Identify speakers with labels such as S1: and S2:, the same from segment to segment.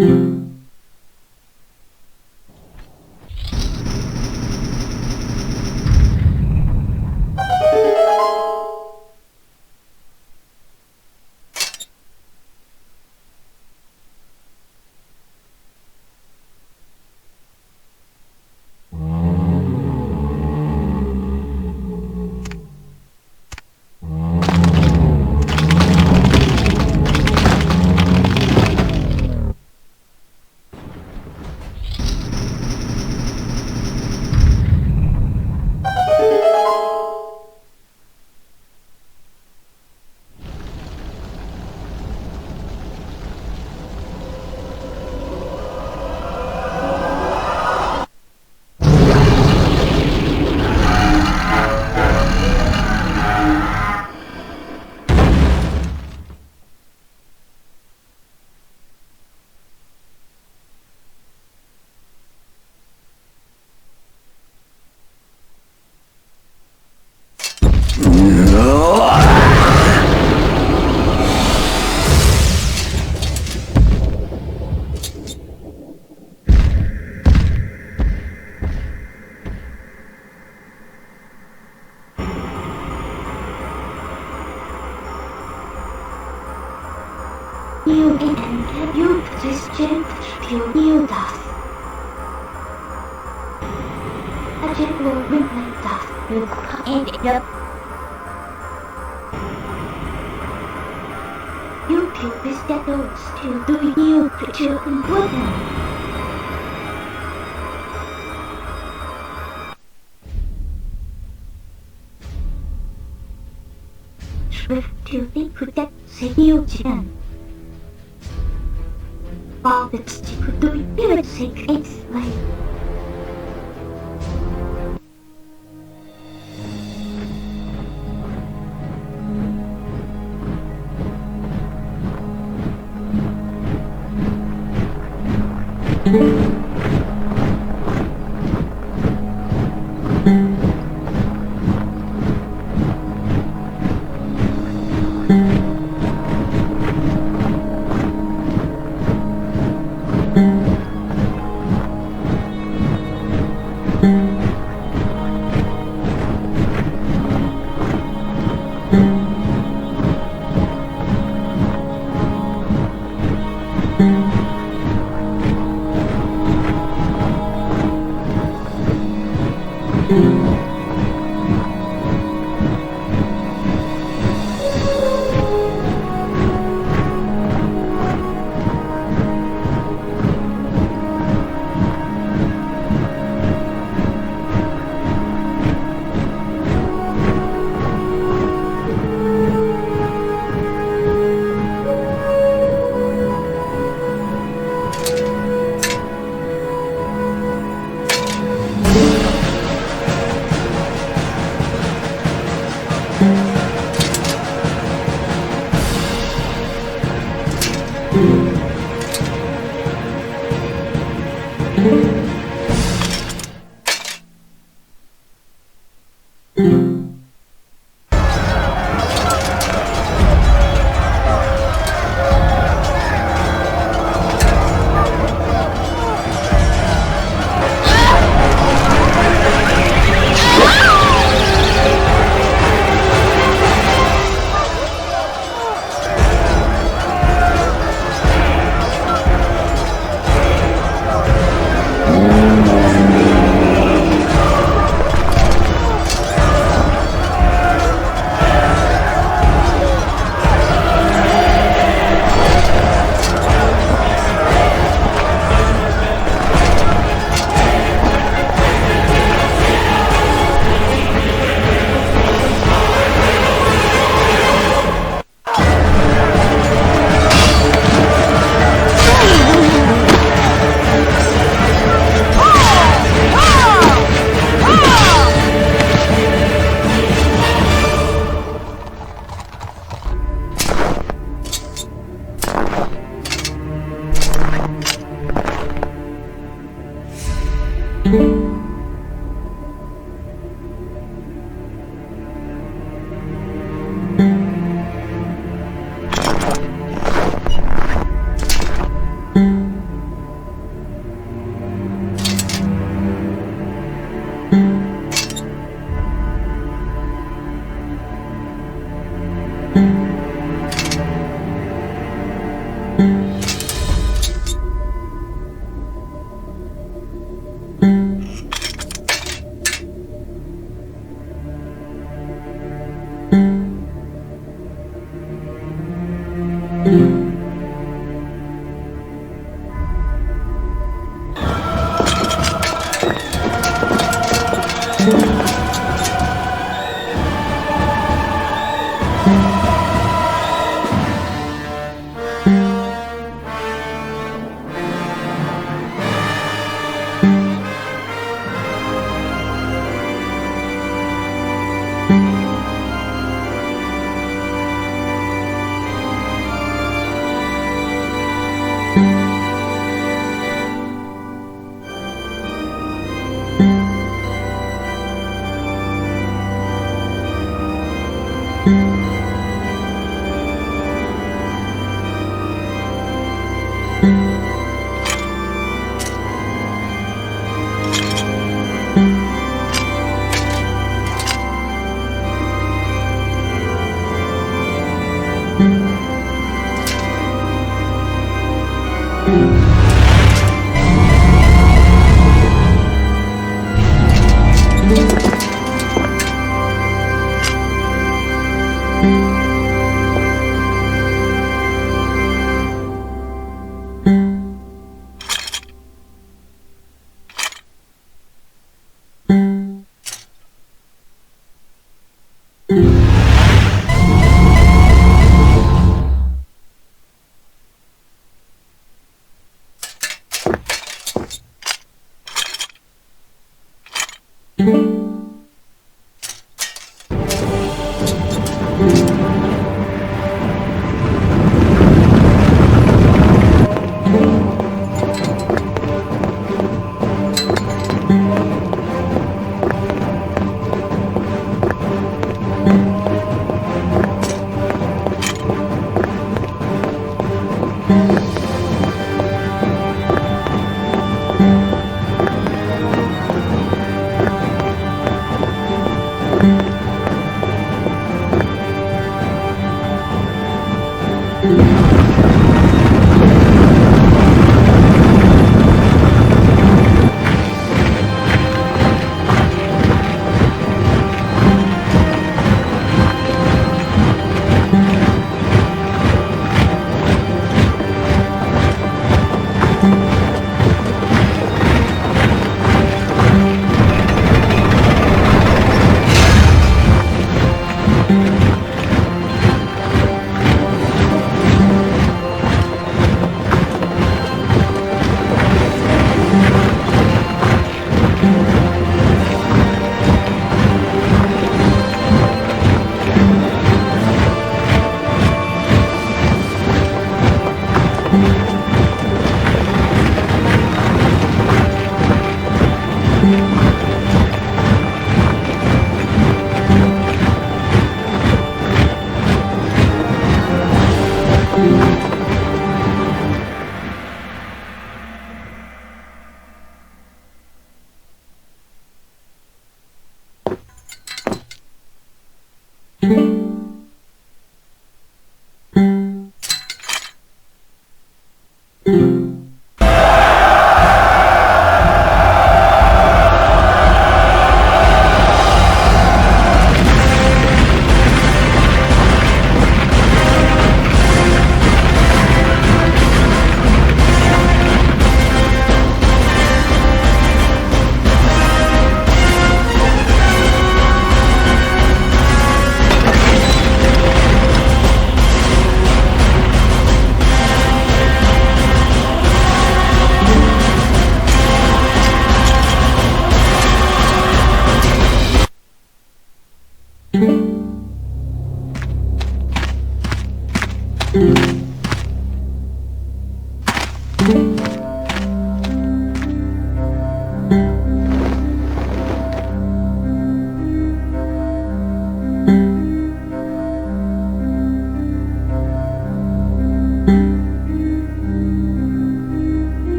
S1: You and you resistant to you does. A gentle remain does you end it up. You kill this devils to do you creature and weapon. Swift to the protect save you can. All the people doing spirit sake it's like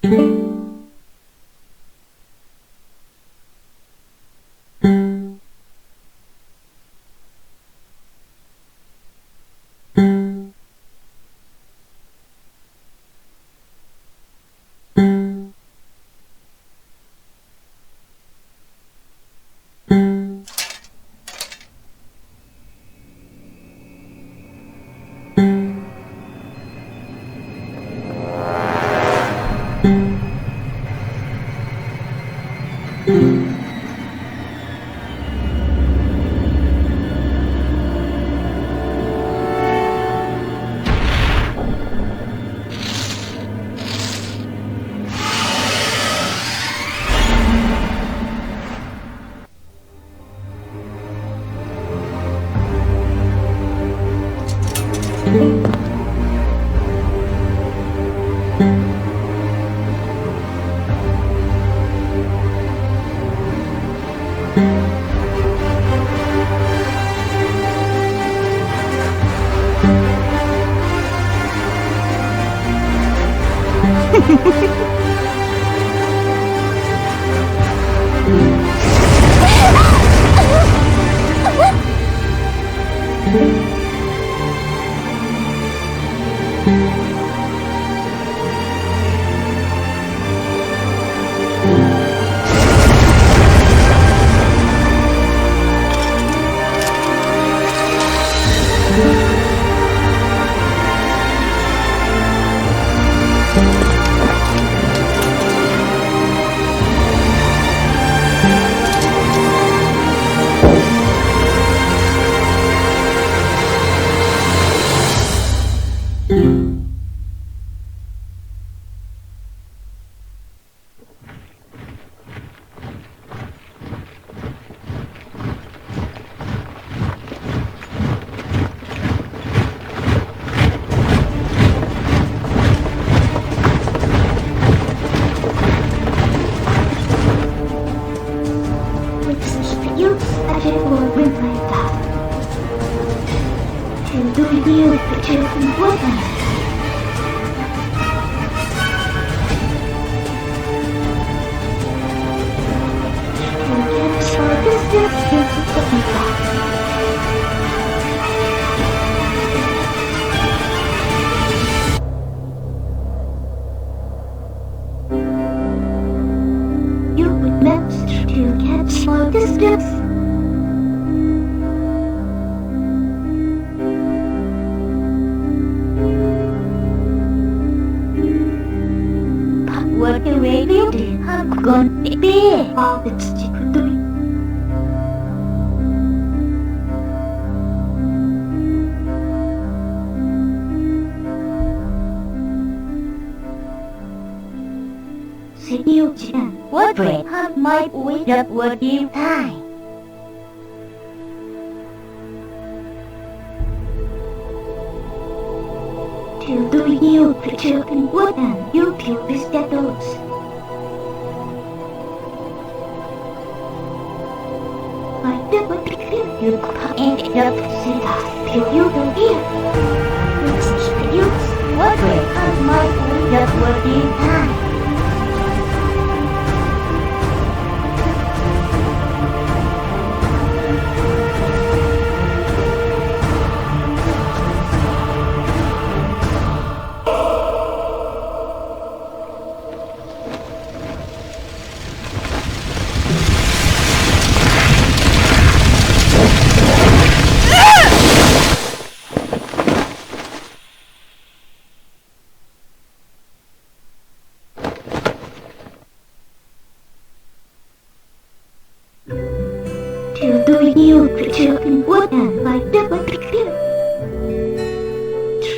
S1: Được vừa tiêu thai Till do you the children would and you kill the shadows I never feel you could end up set us till you don't hear Which is the use What way has my way that would tiêu thai Till do you the children would and like never feel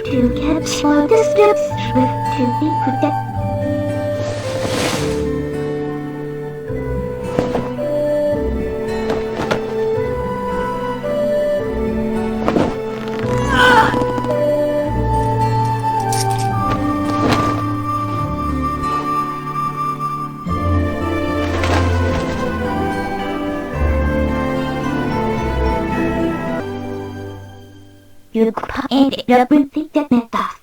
S1: Till get small distance with till they could get You could end up with the death.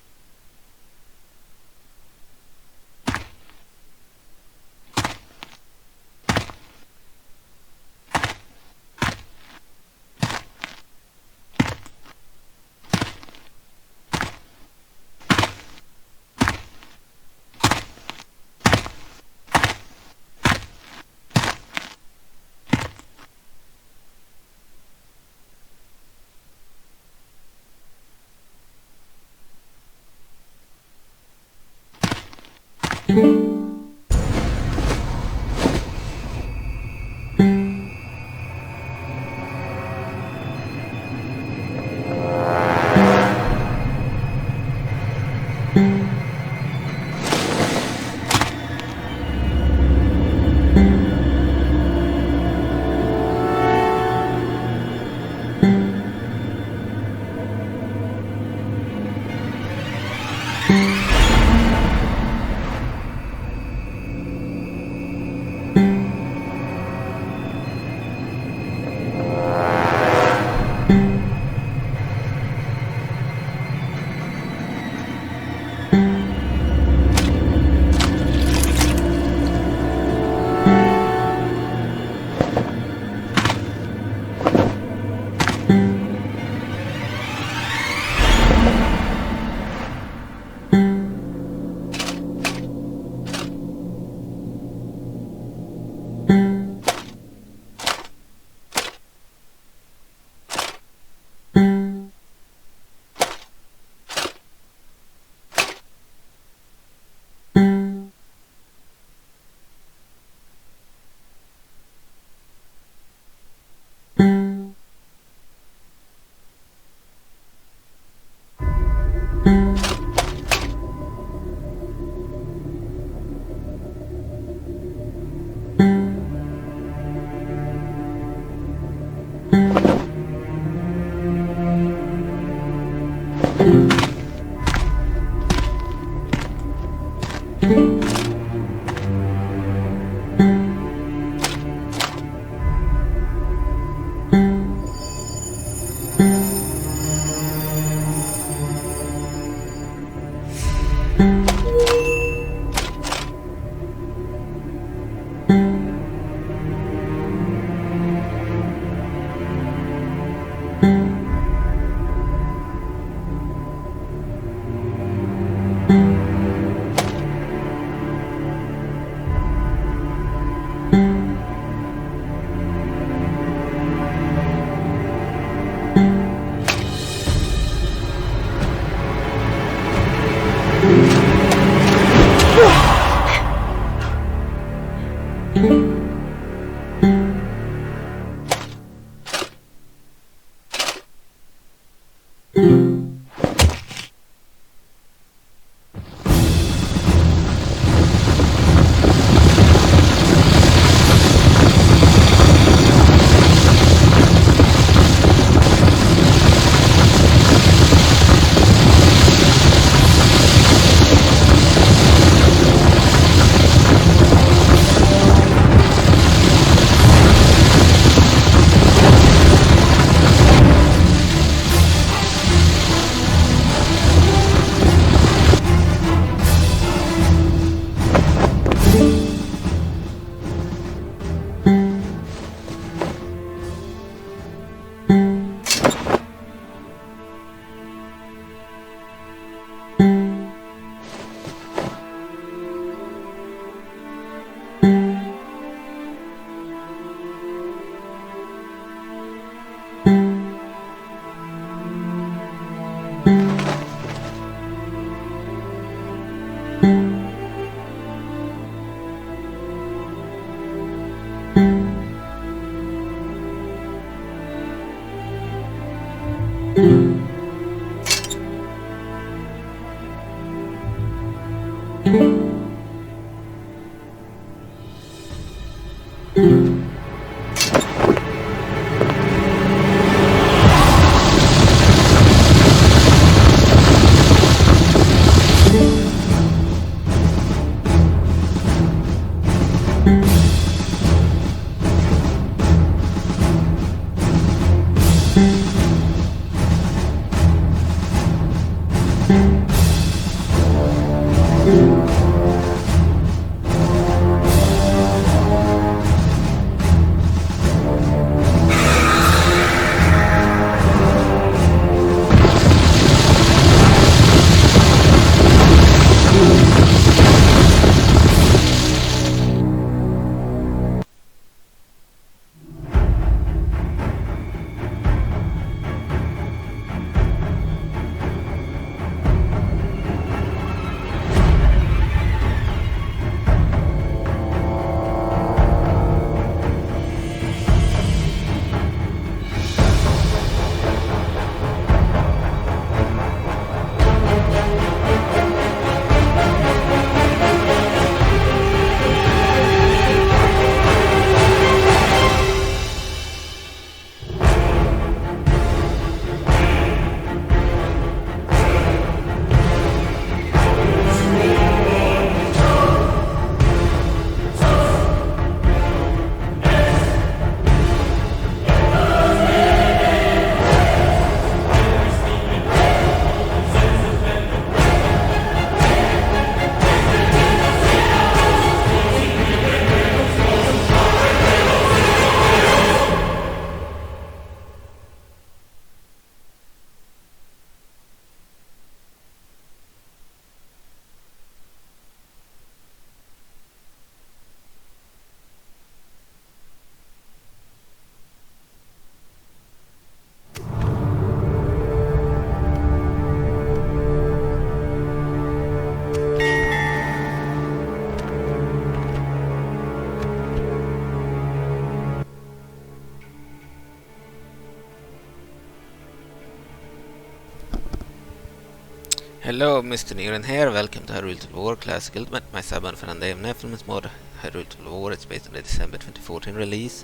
S2: Hello, Mr. Niren here. Welcome to Hyrule Total War Classic Ultimate. My submod for Undead and Dethl mod. Hyrule Total War. It's based on the December 2014 release.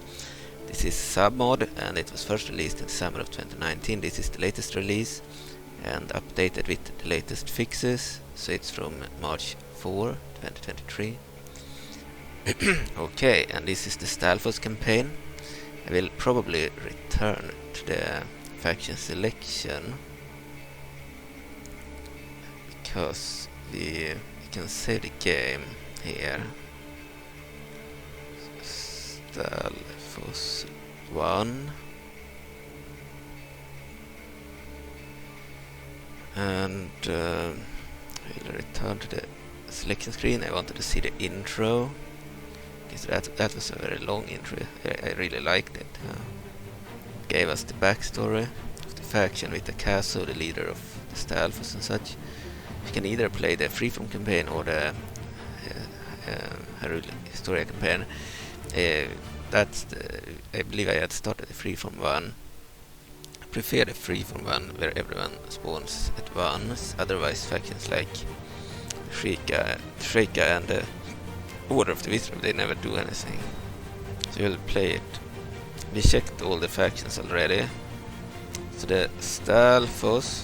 S2: This is submod, and it was first released in summer of 2019. This is the latest release and updated with the latest fixes. So it's from March 4, 2023. Okay, and this is the Stalfos campaign. I will probably return to the faction selection because we can save the game here. Stalfos 1, and we'll return to the selection screen. I wanted to see the intro because that was a very long intro. I really liked it. Gave us the backstory of the faction with Akazoo, the leader of the Stalfos and such. You can either play the FreeForm Campaign or the Hyrule Historia Campaign. I believe I had started the FreeForm one. I prefer the FreeForm one where everyone spawns at once. Otherwise, factions like Sheikah and Order of the Wizard, they never do anything. So we'll play it. We checked all the factions already. So the Stalfos.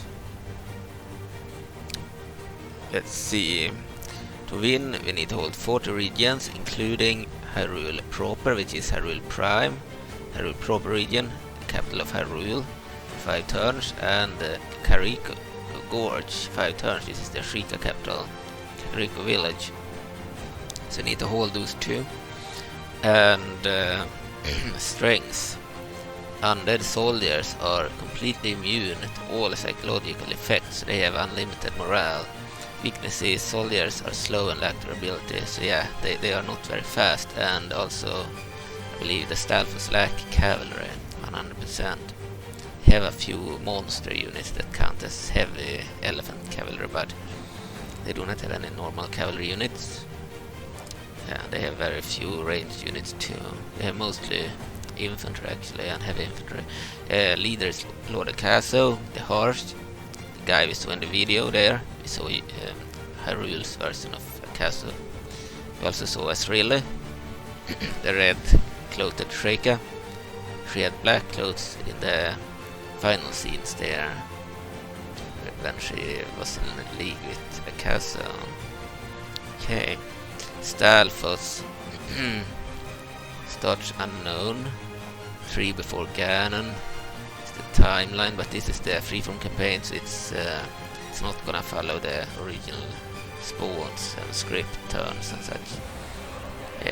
S2: Let's see. To win, we need to hold 40 regions, including Hyrule proper, which is Hyrule Prime, Hyrule proper region, the capital of Hyrule, 5 turns, and Kakariko Gorge, 5 turns. This is the Sheikah capital, Kakariko village. So we need to hold those two. And strengths. Undead soldiers are completely immune to all psychological effects. They have unlimited morale. Weaknesses: soldiers are slow and lack durability, so yeah, they are not very fast, and also I believe the Stalfos lack cavalry 100%. Have a few monster units that count as heavy elephant cavalry, but they do not have any normal cavalry units. Yeah, they have very few ranged units too. They have mostly infantry actually, and heavy infantry. Leader is Lord Akazoo, the Harsh, the guy we saw in the video there. We saw Hyrule's version of Akazoo. We also saw Azrily, the red-clothed Sheikah. She had black clothes in the final scenes there, when she was in a league with Akazoo. Okay, Stalfos. Starts unknown. 3 before Ganon. It's the timeline, but this is the FreeForm campaign, so it's not gonna follow the original spawns and script turns and such.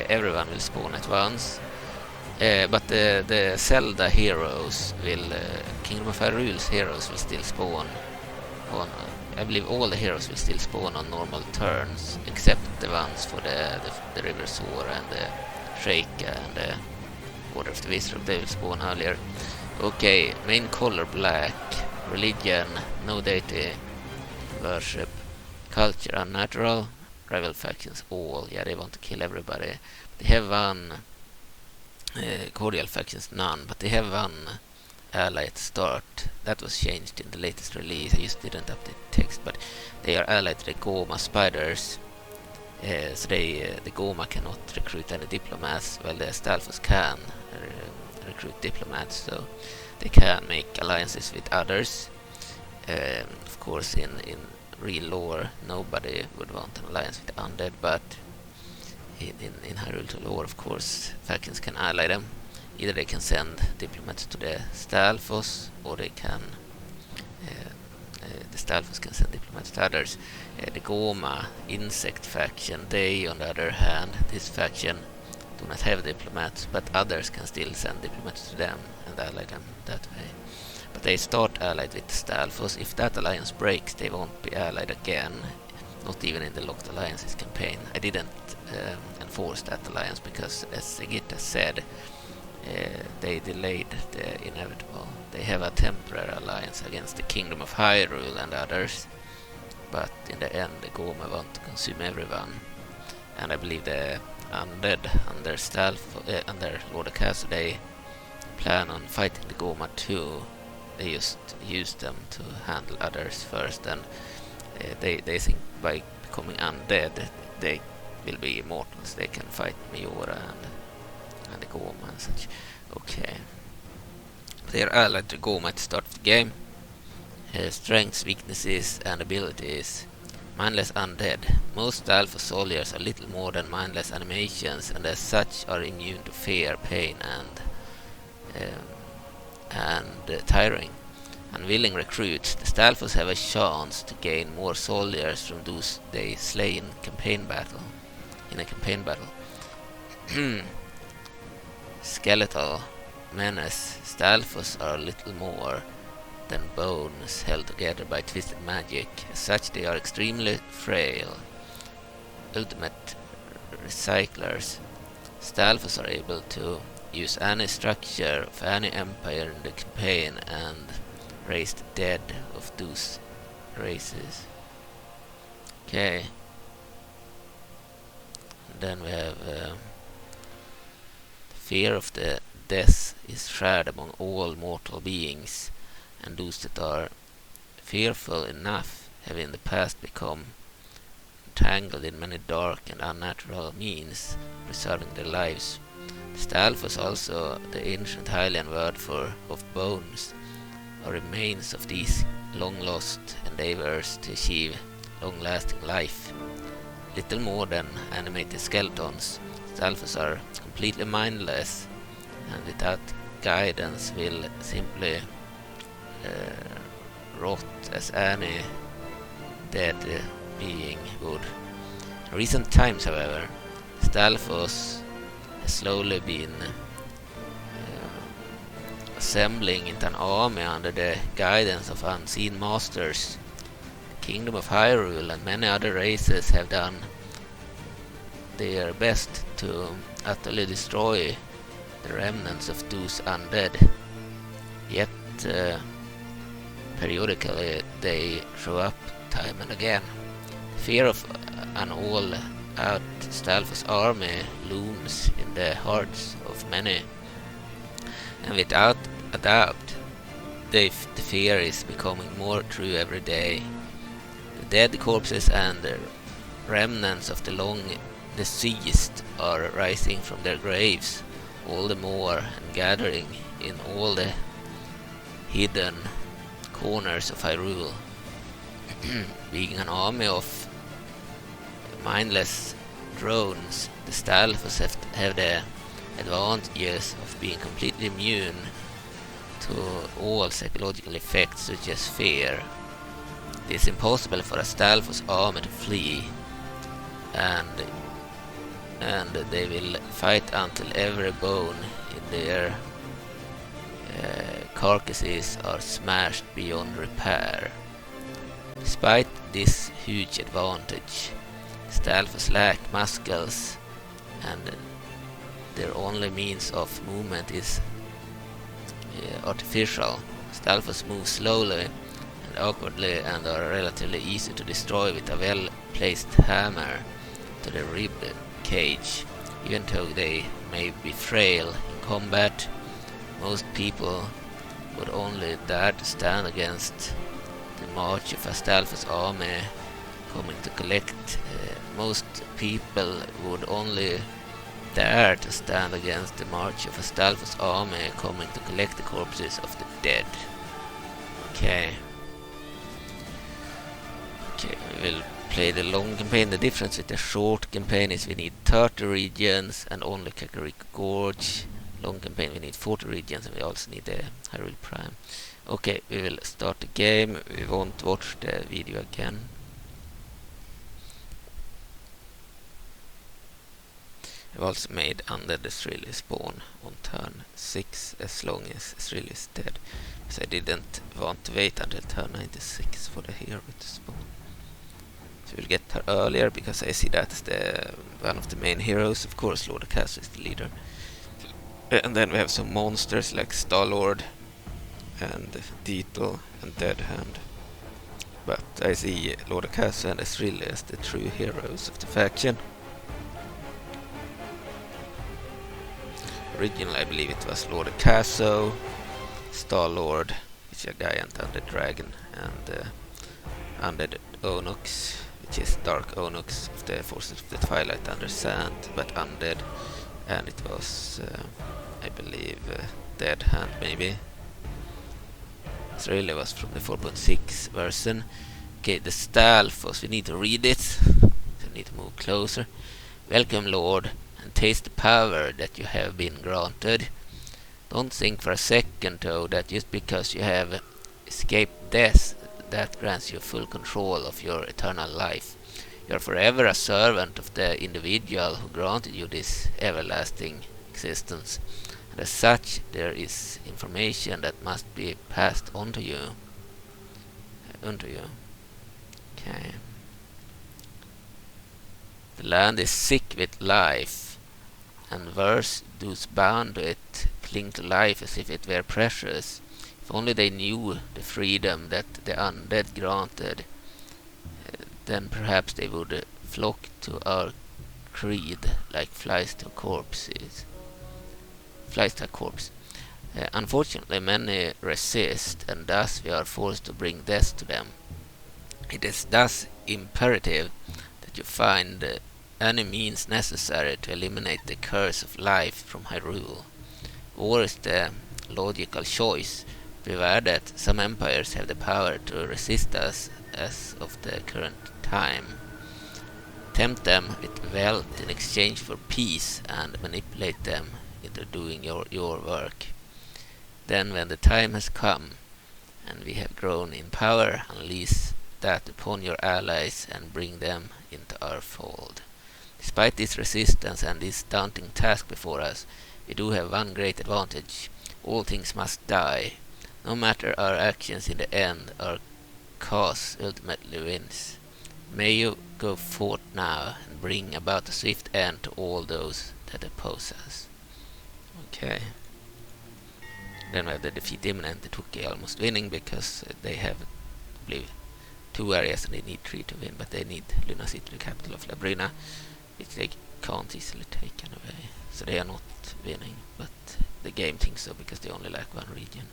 S2: Everyone will spawn at once, but the Zelda heroes will, Kingdom of Hyrule's heroes will still spawn on. I believe all the heroes will still spawn on normal turns, except the ones for the River Sora and the Sheikah and the Order of the Wizard. They will spawn earlier. Okay, main color black, religion no deity, worship, culture unnatural, rival factions all. Yeah, they want to kill everybody. They have one cordial factions none, but they have one ally at the start. That was changed in the latest release. I just didn't update text, but they are allied to the Goma spiders. So the Goma cannot recruit any diplomats, while the Stalfos can recruit diplomats, so they can make alliances with others. Of course, in real lore, nobody would want an alliance with Undead, but in Hyrule Total War, of course, factions can ally them. Either they can send diplomats to the Stalfos, or they can the Stalfos can send diplomats to others. The Goma insect faction, they on the other hand, this faction do not have diplomats, but others can still send diplomats to them and ally them that way. But they start allied with Stalfos. If that alliance breaks, they won't be allied again, not even in the Locked Alliances campaign. I didn't enforce that alliance because, as Sheikah said, they delayed the inevitable. They have a temporary alliance against the Kingdom of Hyrule and others, but in the end the Goma want to consume everyone. And I believe the Undead under Lord Akazoo, they plan on fighting the Goma too. They just use them to handle others first, and They think by becoming undead they will be immortals. They can fight Miora and the Goma and such. Okay. They are allied to Goma at the start of the game. Strengths, weaknesses and abilities. Mindless undead. Most Stalfos soldiers are little more than mindless animations and as such are immune to fear, pain and tiring. Unwilling recruits. The Stalfos have a chance to gain more soldiers from those they slay in a campaign battle. Skeletal menace. Stalfos are little more than bones held together by twisted magic. As such, they are extremely frail. Ultimate recyclers. Stalfos are able to use any structure of any empire in the campaign and raise the dead of those races. Okay. And then we have fear of the death is shared among all mortal beings, and those that are fearful enough have in the past become entangled in many dark and unnatural means, preserving their lives. Stalfos, also the ancient Hylian word of bones, are remains of these long-lost endeavors to achieve long-lasting life. Little more than animated skeletons, Stalfos are completely mindless and without guidance will simply rot as any dead being would. In recent times, however, Stalfos has slowly been assembling into an army under the guidance of unseen masters. The Kingdom of Hyrule and many other races have done their best to utterly destroy the remnants of those undead. Yet periodically they show up time and again. The fear of an all-out Stalfos army looms in the hearts of many, and without a doubt the fear is becoming more true every day. The dead corpses and the remnants of the long deceased are rising from their graves all the more and gathering in all the hidden corners of Hyrule. Being an army of mindless drones, the Stalfos have the advantages of being completely immune to all psychological effects such as fear. It is impossible for a Stalfos army to flee, and they will fight until every bone in their carcasses are smashed beyond repair. Despite this huge advantage, Stalfos lack muscles, and their only means of movement is artificial. Stalfos move slowly and awkwardly and are relatively easy to destroy with a well-placed hammer to the rib cage. Even though they may be frail in combat, most people would only dare to stand against the march of a Stalfos army coming to collect. Most people would only dare to stand against the march of a Stalfos army coming to collect the corpses of the dead. Okay, we will play the long campaign. The difference with the short campaign is we need 30 regions and only Kakariko Gorge. Long campaign we need 40 regions and we also need the Hyrule Prime. Okay, we will start the game. We won't watch the video again. I've also made Undead Azrily spawn on turn 6 as long as Azrily is dead, because I didn't want to wait until turn 96 for the hero to spawn. So we'll get her earlier because I see that's one of the main heroes. Of course, Lord Akazoo is the leader. And then we have some monsters like Stallord and Dethl and Deadhand. But I see Lord Akazoo and Azrily as the true heroes of the faction. Originally, I believe it was Lord Akazoo, Stallord, which is a giant and the dragon, and Undead Onox, which is Dark Onox of the forces of the Twilight under Zant, but undead. And it was, I believe, Deadhand maybe. Azrily was from the 4.6 version. Okay, the Stalfos, we need to read it. So we need to move closer. Welcome, Lord, and taste the power that you have been granted. Don't think for a second, though, that just because you have escaped death, that grants you full control of your eternal life. You are forever a servant of the individual who granted you this everlasting existence. And as such, there is information that must be passed on to you. Okay. The land is sick with life, and worse, those bound to it cling to life as if it were precious. If only they knew the freedom that the undead granted, then perhaps they would flock to our creed like flies to corpses. Flies to a corpse. Unfortunately, many resist, and thus we are forced to bring death to them. It is thus imperative that you find any means necessary to eliminate the curse of life from Hyrule. War is the logical choice, beware that some empires have the power to resist us as of the current time. Tempt them with wealth in exchange for peace and manipulate them into doing your work. Then when the time has come and we have grown in power, unleash that upon your allies and bring them into our fold. Despite this resistance and this daunting task before us, we do have one great advantage. All things must die. No matter our actions in the end, our cause ultimately wins. May you go forth now and bring about a swift end to all those that oppose us. Okay. Then we have the defeat imminent. The Tuki almost winning because they have, I believe, 2 areas and they need 3 to win, but they need Luna City, the capital of Labrina, which they can't easily take away. So they are not winning, but the game thinks so because they only lack 1 region.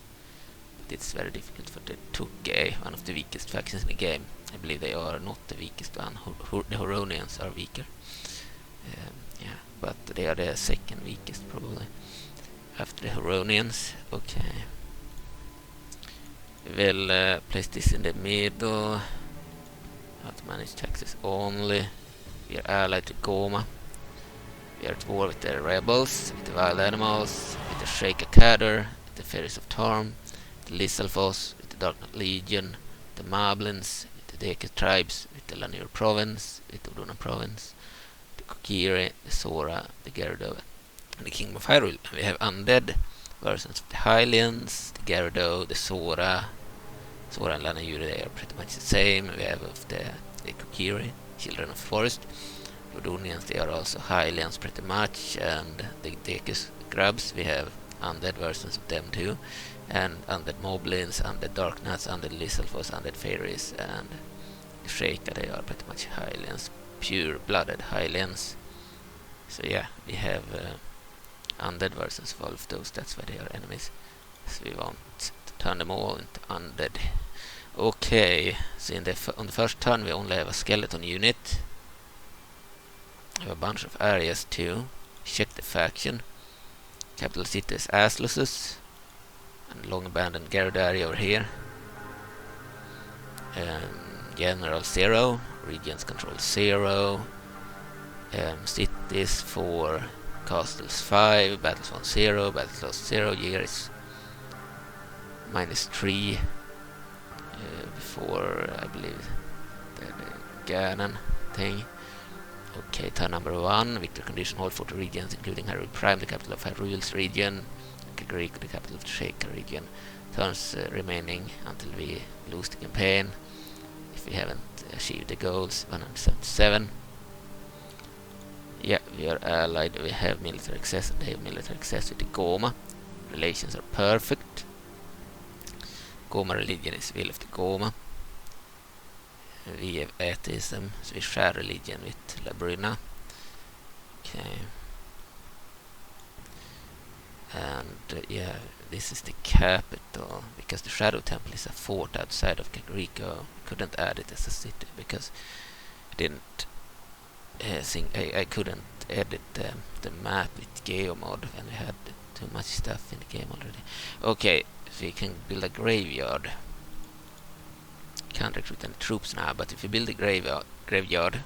S2: But it's very difficult for the Tuki, one of the weakest factions in the game. I believe they are not the weakest one. The Huronians are weaker. Yeah, but they are the second weakest probably after the Huronians. Okay. We'll place this in the middle. How to manage taxes only. We are allied to Goma. We are at war with the rebels, with the wild animals, with the Sheikah Cadder, with the Fairies of Tarm, with the Stalfos, with the Dark Knight Legion, the Moblins, with the Deke tribes, with the Lanier province, with the Udona province, the Kokiri, the Sora, the Gyarados, and the Kingdom of Hyrule. We have undead versions of the Hylians, the Gyarados, the Sora and Lanier, they are pretty much the same. We have of the Kokiri, Children of Forest. Udonians, they are also Hylians pretty much, and the Dekis grubs, we have undead versions of them too, and undead moblins, undead dark nuts, undead Stalfos, undead fairies, and the Sheikah, they are pretty much Hylians, pure-blooded Hylians. So yeah, we have undead versions of all of those, that's why they are enemies. So we want to turn them all into undead. Okay, so on the first turn we only have a skeleton unit. We have a bunch of areas too. Check the faction. Capital city is Azrily, and long abandoned Garrod area over here. General 0, regions control 0. Cities 4, castles 5, battles 1 0, battles lost 0, year is -3. Before, I believe, the Ganon thing. Okay, turn number 1, victory condition, hold 40 regions, including Hyrule Prime, the capital of Hyrule's region, Kakariko, the capital of the Sheikah region. Turns remaining until we lose the campaign, if we haven't achieved the goals. 177. Yeah, we are allied, we have military access, and they have military access with the Goma. Relations are perfect. Goma religion is will of the Goma. We have atheism, so we share religion with Labrina. Okay. And yeah, this is the capital, because the Shadow Temple is a fort outside of Kakariko. Couldn't add it as a city because I didn't think I couldn't edit the map with Geomod when we had too much stuff in the game already. Okay, so we can build a graveyard. Can't recruit any troops now, but if you build a graveyard, you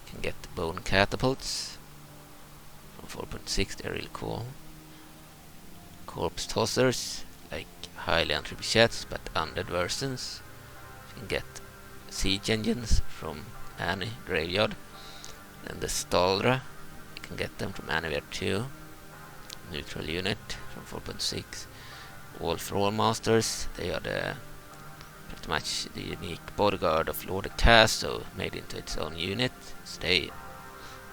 S2: can get the bone catapults from 4.6. They're really cool. Corpse tossers, like highly trebuchets but undead versions. You can get siege engines from any graveyard. Then the Stallord, you can get them from anywhere too. Neutral unit from 4.6. All Thrall Masters, they are pretty much the unique bodyguard of Lord Akazoo, made into its own unit. So they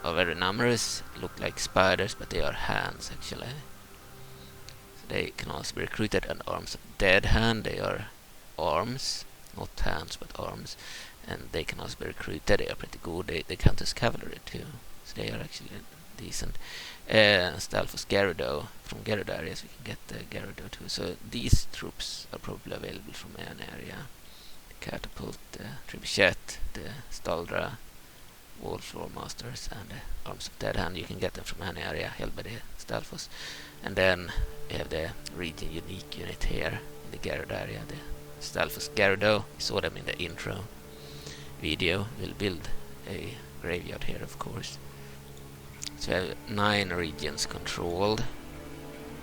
S2: are very numerous, look like spiders, but they are hands actually. They can also be recruited, and Arms of Deadhand, they are arms, not hands but arms, and they can also be recruited. They are pretty good. They count as cavalry too, so they are actually decent. Stalfos Gyarados, from Gyarados areas we can get the Gyarados too, so these troops are probably available from an area. The Catapult, the Trebuchet, the Stallord, Wall Floor Masters, and the Arms of Deadhand, you can get them from any area held by the Stalfos. And then we have the region unique unit here in the Gyarados area, the Stalfos Gyarados. We saw them in the intro video. We'll build a graveyard here, of course. So we have 9 regions controlled.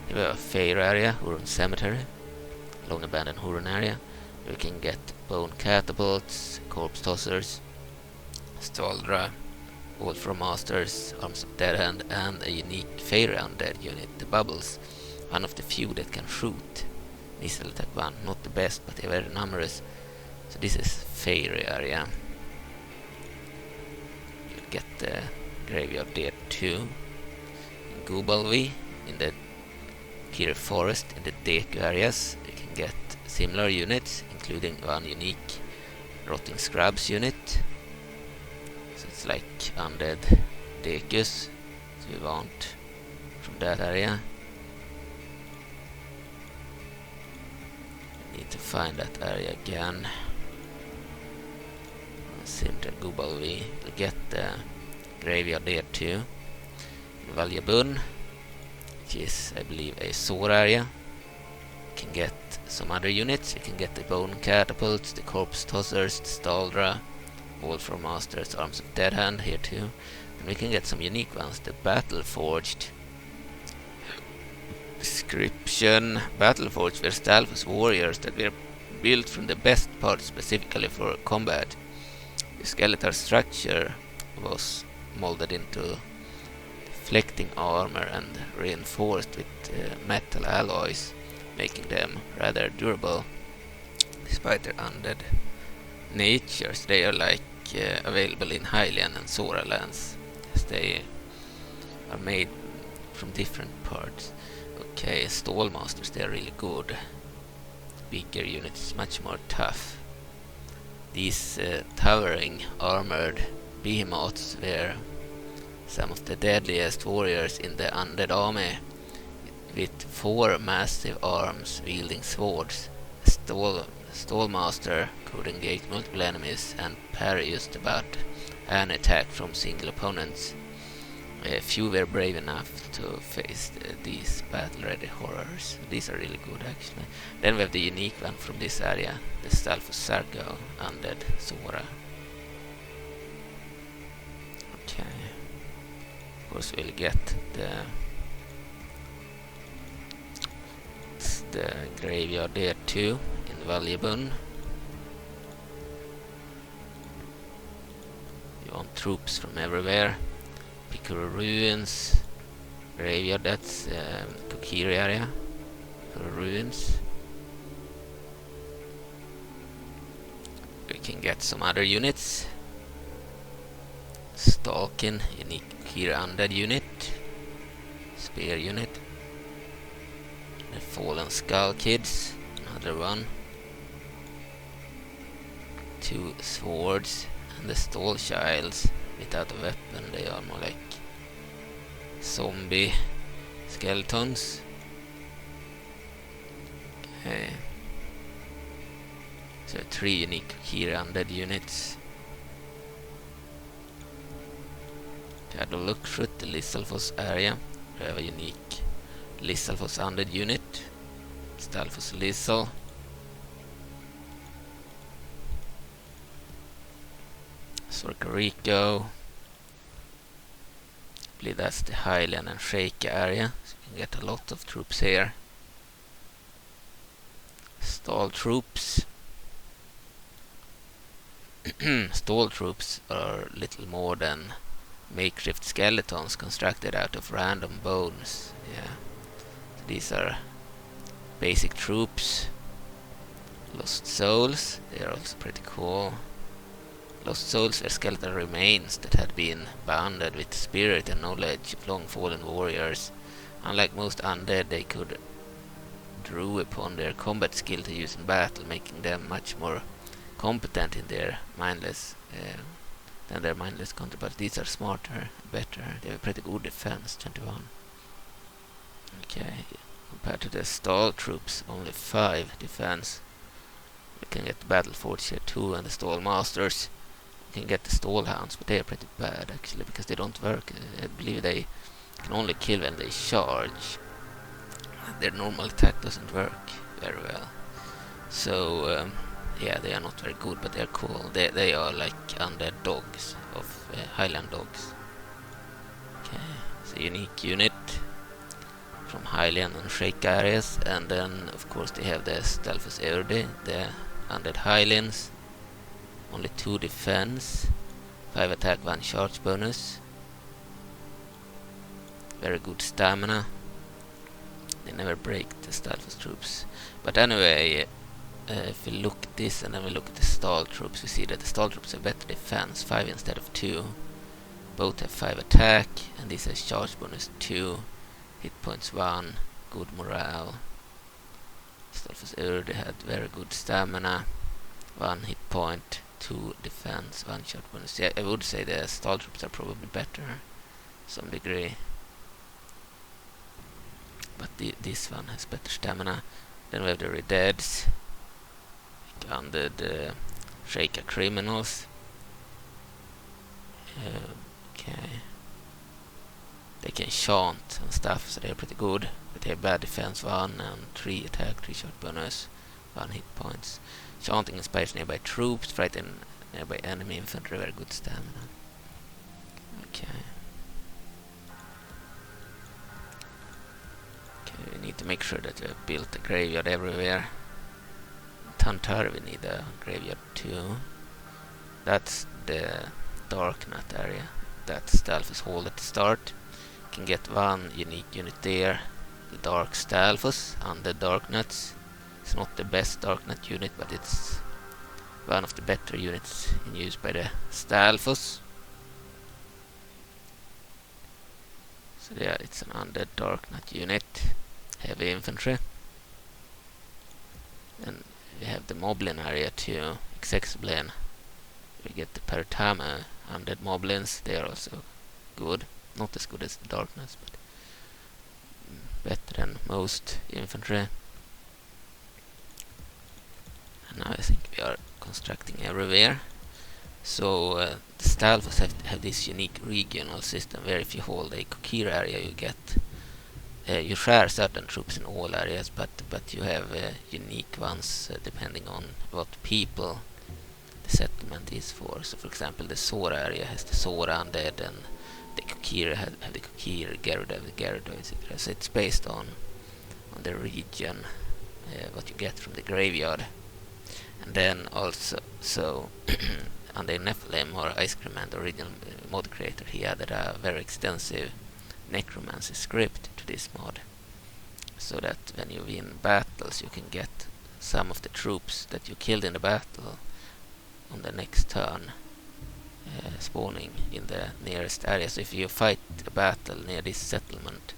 S2: We have a fair area, Huron Cemetery, long abandoned Huron area. We can get bone catapults, corpse tossers, Stallord, Wolfram Masters, Arms of Deadhand, and a unique Fairy Undead unit, the Bubbles. One of the few that can shoot. Missile attack 1, not the best, but they're very numerous. So this is Fairy area. You get the graveyard there too. In Gubalvi, in the Kiri Forest, in the Deku areas, you can get similar units, including one unique Rotting Scrubs unit. So it's like undead Dekus, so we want from that area. We need to find that area again. Simter Gubalvi, we'll get the graveyard there too. In Valjabun, which is I believe a sword area, you can get some other units. You can get the bone catapults, the corpse tossers, the Stallord, Wolfram Masters, Arms of Deadhand here too. And we can get some unique ones, the Battle Forged. Description: Battle Forged were Stalfos warriors that were built from the best parts specifically for combat. The skeletal structure was molded into deflecting armor and reinforced with metal alloys, making them rather durable despite their undead natures. They are like available in Hylian and Sora lands, as they are made from different parts. Okay, Stallmasters, they are really good. Bigger units, much more tough. These towering armored behemoths were some of the deadliest warriors in the undead army, with 4 massive arms wielding swords. Stallmaster could engage multiple enemies and parry just about an attack from single opponents. Few were brave enough to face these battle-ready horrors. These are really good actually. Then we have the unique one from this area, the Stalfos Sargo Undead Sora. Okay. Of course we'll get the graveyard there too, in Valjabun. You want troops from everywhere. Pikuru Ruins, graveyard, that's Kokiri area, Pikuru Ruins. We can get some other units. Stalkin, unique Kokiri Undead unit, Spear unit. The Fallen Skull Kids, another one. 2 swords, and the Stall Childs. Without a weapon, they are more like zombie skeletons. Okay. So 3 unique Kokiri undead units. Had a look through the Stalfos area. We have a unique Stalfos undead unit. Stalfos Lissel. Kakariko. I believe that's the Highland and Sheikah area. So you can get a lot of troops here. Stall troops. Stall troops are little more than makeshift skeletons constructed out of random bones. Yeah. So these are basic troops. Lost souls. They are also pretty cool. Lost souls are skeletal remains that had been bounded with spirit and knowledge of long fallen warriors. Unlike most undead, they could draw upon their combat skill to use in battle, making them much more competent in their mindless than their mindless counterparts. These are smarter, better. They have a pretty good defense, 21. Okay, compared to the stall troops, only 5 defense. We can get the battle forge here too, and the stall masters. You can get the stall hounds, but they are pretty bad actually because they don't work. I believe they can only kill when they charge. Their normal attack doesn't work very well. So yeah, they are not very good, but they are cool. They are like undead dogs of Highland dogs. Okay, it's a unique unit from Highland and Sheikah areas, and then of course they have the Stalfos Erdi, the undead Highlands. Only 2 defense, 5 attack, 1 charge bonus. Very good stamina. They never break the Stalfos troops. But anyway, if we look at this and then we look at the stall troops, we see that the stall troops have better defense, 5 instead of 2. Both have 5 attack, and this has charge bonus 2, hit points 1, good morale. Stalfos Erdi had very good stamina, 1 hit point, 2 defense, 1 charge bonus. Yeah, I would say the stall troops are probably better, to some degree. But this one has better stamina. Then we have the Redeads, undead Sheikah criminals. Okay. They can chant and stuff, so they're pretty good. But they have bad defense 1 and 3 attack, 3 shot bonus, 1 hit points. Chanting inspires nearby troops, frighten nearby enemy infantry, very good stamina. Okay. Okay, we need to make sure that we have built a graveyard everywhere. In Tantar we need a graveyard too. That's the Darknut area. That's Stalfos Hall at the start. You can get 1 unique unit there. The Dark Stalfos and the Darknuts. It's not the best Darknut unit, but it's one of the better units in use by the Stalfos. So yeah, it's an undead Darknut unit. Heavy infantry. And we have the Moblin area too. Exexblin. We get the Peritama undead Moblins. They are also good. Not as good as the Darkness, but better than most infantry. And now I think we are constructing everywhere. So the Stalfos have this unique regional system where if you hold a Kokiri area, you get you share certain troops in all areas, but you have unique ones depending on what people the settlement is for. So for example, the Sora area has the Sora undead, and the Kokiri have the Kokiri, Gerudo, the Gerudo, etc. So it's based on the region, what you get from the graveyard. And then also, so under Nephilim or Ice Cream Man, the original mod creator, he added a very extensive Necromancer script to this mod, so that when you win battles you can get some of the troops that you killed in the battle on the next turn spawning in the nearest area. So if you fight a battle near this settlement,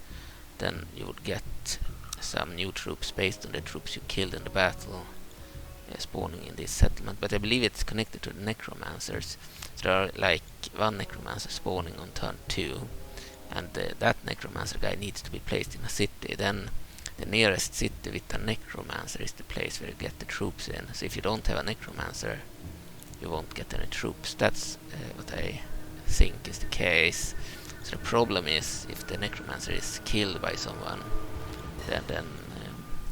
S2: then you would get some new troops based on the troops you killed in the battle spawning in this settlement. But I believe it's connected to the Necromancers. So there are like 1 Necromancer spawning on turn 2, and that Necromancer guy needs to be placed in a city. Then the nearest city with a Necromancer is the place where you get the troops in. So if you don't have a Necromancer, you won't get any troops. That's what I think is the case. So the problem is, if the Necromancer is killed by someone, then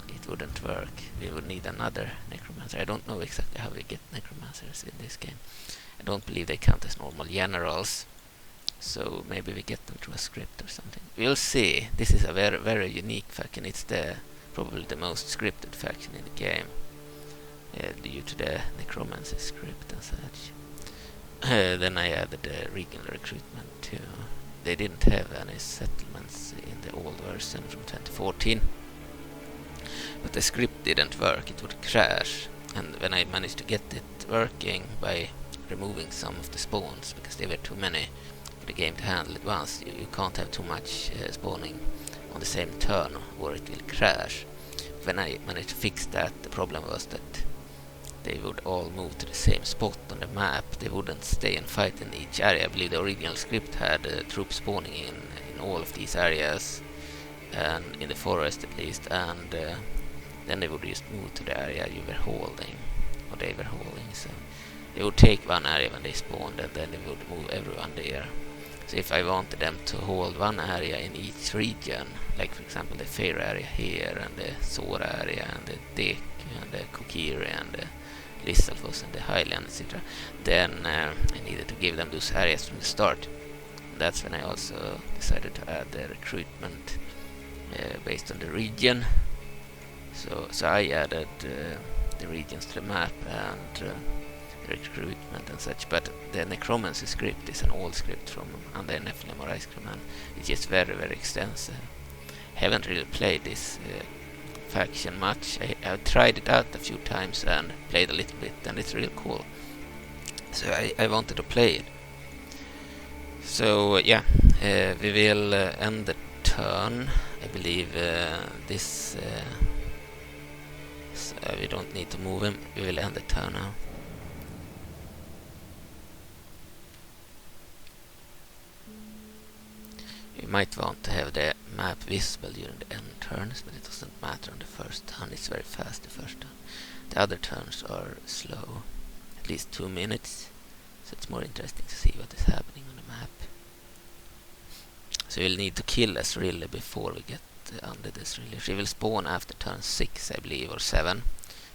S2: it wouldn't work. We would need another Necromancer. I don't know exactly how we get Necromancers in this game. I don't believe they count as normal generals, so maybe we get them through a script or something. We'll see. This is a very, very unique faction. It's probably the most scripted faction in the game, due to the Necromancer script and such. Then I added the regional recruitment too. They didn't have any settlements in the old version from 2014, but the script didn't work. It would crash, and when I managed to get it working by removing some of the spawns, because there were too many for the game to handle at once, you can't have too much spawning on the same turn or it will crash. When I managed to fix that, the problem was that they would all move to the same spot on the map. They wouldn't stay and fight in each area. I believe the original script had troops spawning in all of these areas, and in the forest at least, and then they would just move to the area you were holding, or they were holding. So they would take one area when they spawned, and then they would move everyone there. So if I wanted them to hold one area in each region, like for example the Fair area here, and the Sora area, and the Dek, and the Kokiri, and the Stalfos, and the Highland, etc., then I needed to give them those areas from the start. And that's when I also decided to add the recruitment based on the region. So I added the regions to the map and recruitment and such, but the Necromancer script is an old script from Undead Nephilim or Ice Cream, and it's just very, very extensive. I haven't really played this faction much. I've tried it out a few times and played a little bit, and it's really cool. So I wanted to play it. So yeah, we will end the turn. I believe this... we don't need to move him. We will end the turn now. You might want to have the map visible during the end turns, but it doesn't matter on the first turn. It's very fast the first turn. The other turns are slow, at least 2 minutes, so it's more interesting to see what is happening on the map. So you'll need to kill Azrily before we get Undead Azrily. She will spawn after turn 6, I believe, or 7,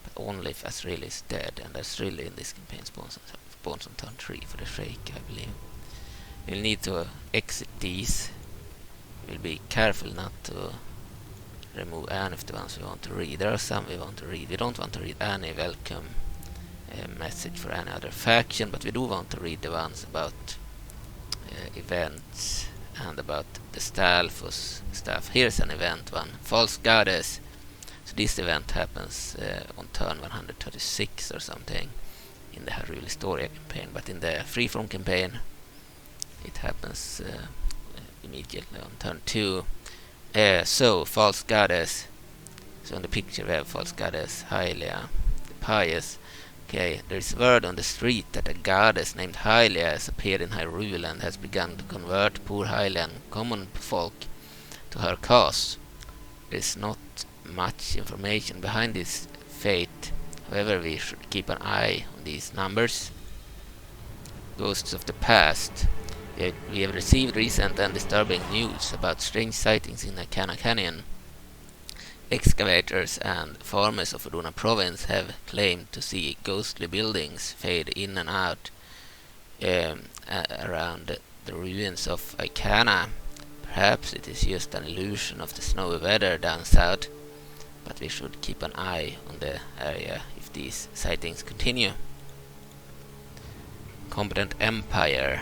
S2: but only if Azrily is dead, and Azrily in this campaign spawns on turn 3 for the Sheikah, I believe. You'll need to exit these. We'll be careful not to remove any of the ones we want to read. There are some we want to read. We don't want to read any welcome message for any other faction, but we do want to read the ones about events and about the Stalfos stuff. Here's an event one. False Goddess. So this event happens on turn 136 or something in the Hyrule Story campaign, but in the FreeForm campaign it happens immediately on turn 2. So, False Goddess. So in the picture we have False Goddess Hylia, the pious. Okay, there is word on the street that a goddess named Hylia has appeared in Hyrule and has begun to convert poor Hylian common folk to her cause. There is not much information behind this fate. However, we should keep an eye on these numbers. Ghosts of the past. We have received recent and disturbing news about strange sightings in Akana Canyon. Excavators and farmers of Udona province have claimed to see ghostly buildings fade in and out around the ruins of Akana. Perhaps it is just an illusion of the snowy weather down south, but we should keep an eye on the area if these sightings continue. Competent Empire.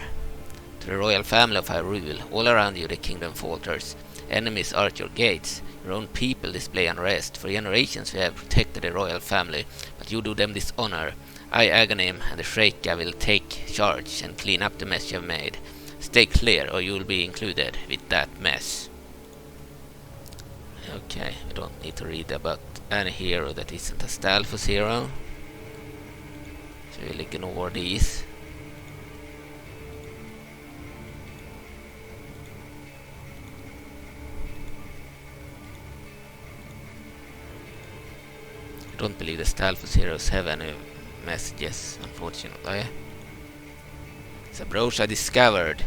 S2: To the royal family of Hyrule, all around you the kingdom falters. Enemies are at your gates. Your own people display unrest. For generations we have protected the royal family, but you do them dishonor. I, Aghanim, and the Sheikah will take charge and clean up the mess you have made. Stay clear, or you will be included with that mess. Okay, we don't need to read about any hero that isn't a Stalfos hero, so we'll ignore these. don't believe the Stalfos heroes have any messages, unfortunately. Sabrosa discovered.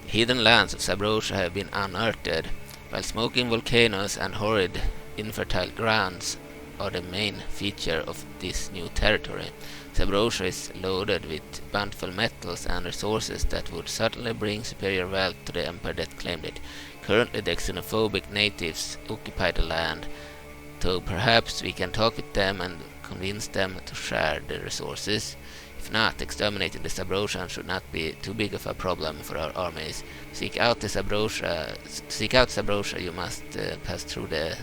S2: The hidden lands of Sabrosa have been unearthed, while smoking volcanoes and horrid infertile grounds are the main feature of this new territory. Sabrosa is loaded with bountiful metals and resources that would certainly bring superior wealth to the empire that claimed it. Currently the xenophobic natives occupy the land, though perhaps we can talk with them and convince them to share the resources. If not, exterminating the Sabrosians should not be too big of a problem for our armies. To seek out Sabrosa, you must pass through the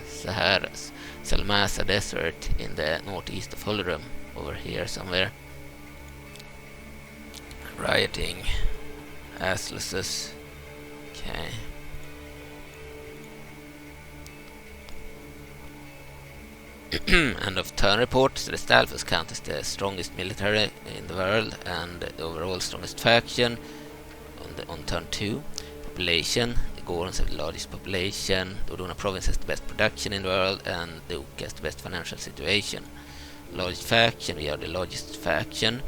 S2: Salmasa Desert in the northeast of Hollerum, over here somewhere. Rioting. Asslesses. Okay. End of turn report. So the Stalfos count as the strongest military in the world and the overall strongest faction on turn 2. Population. The Gorons have the largest population. The Odona province has the best production in the world, and the Ook has the best financial situation. Largest faction. We are the largest faction.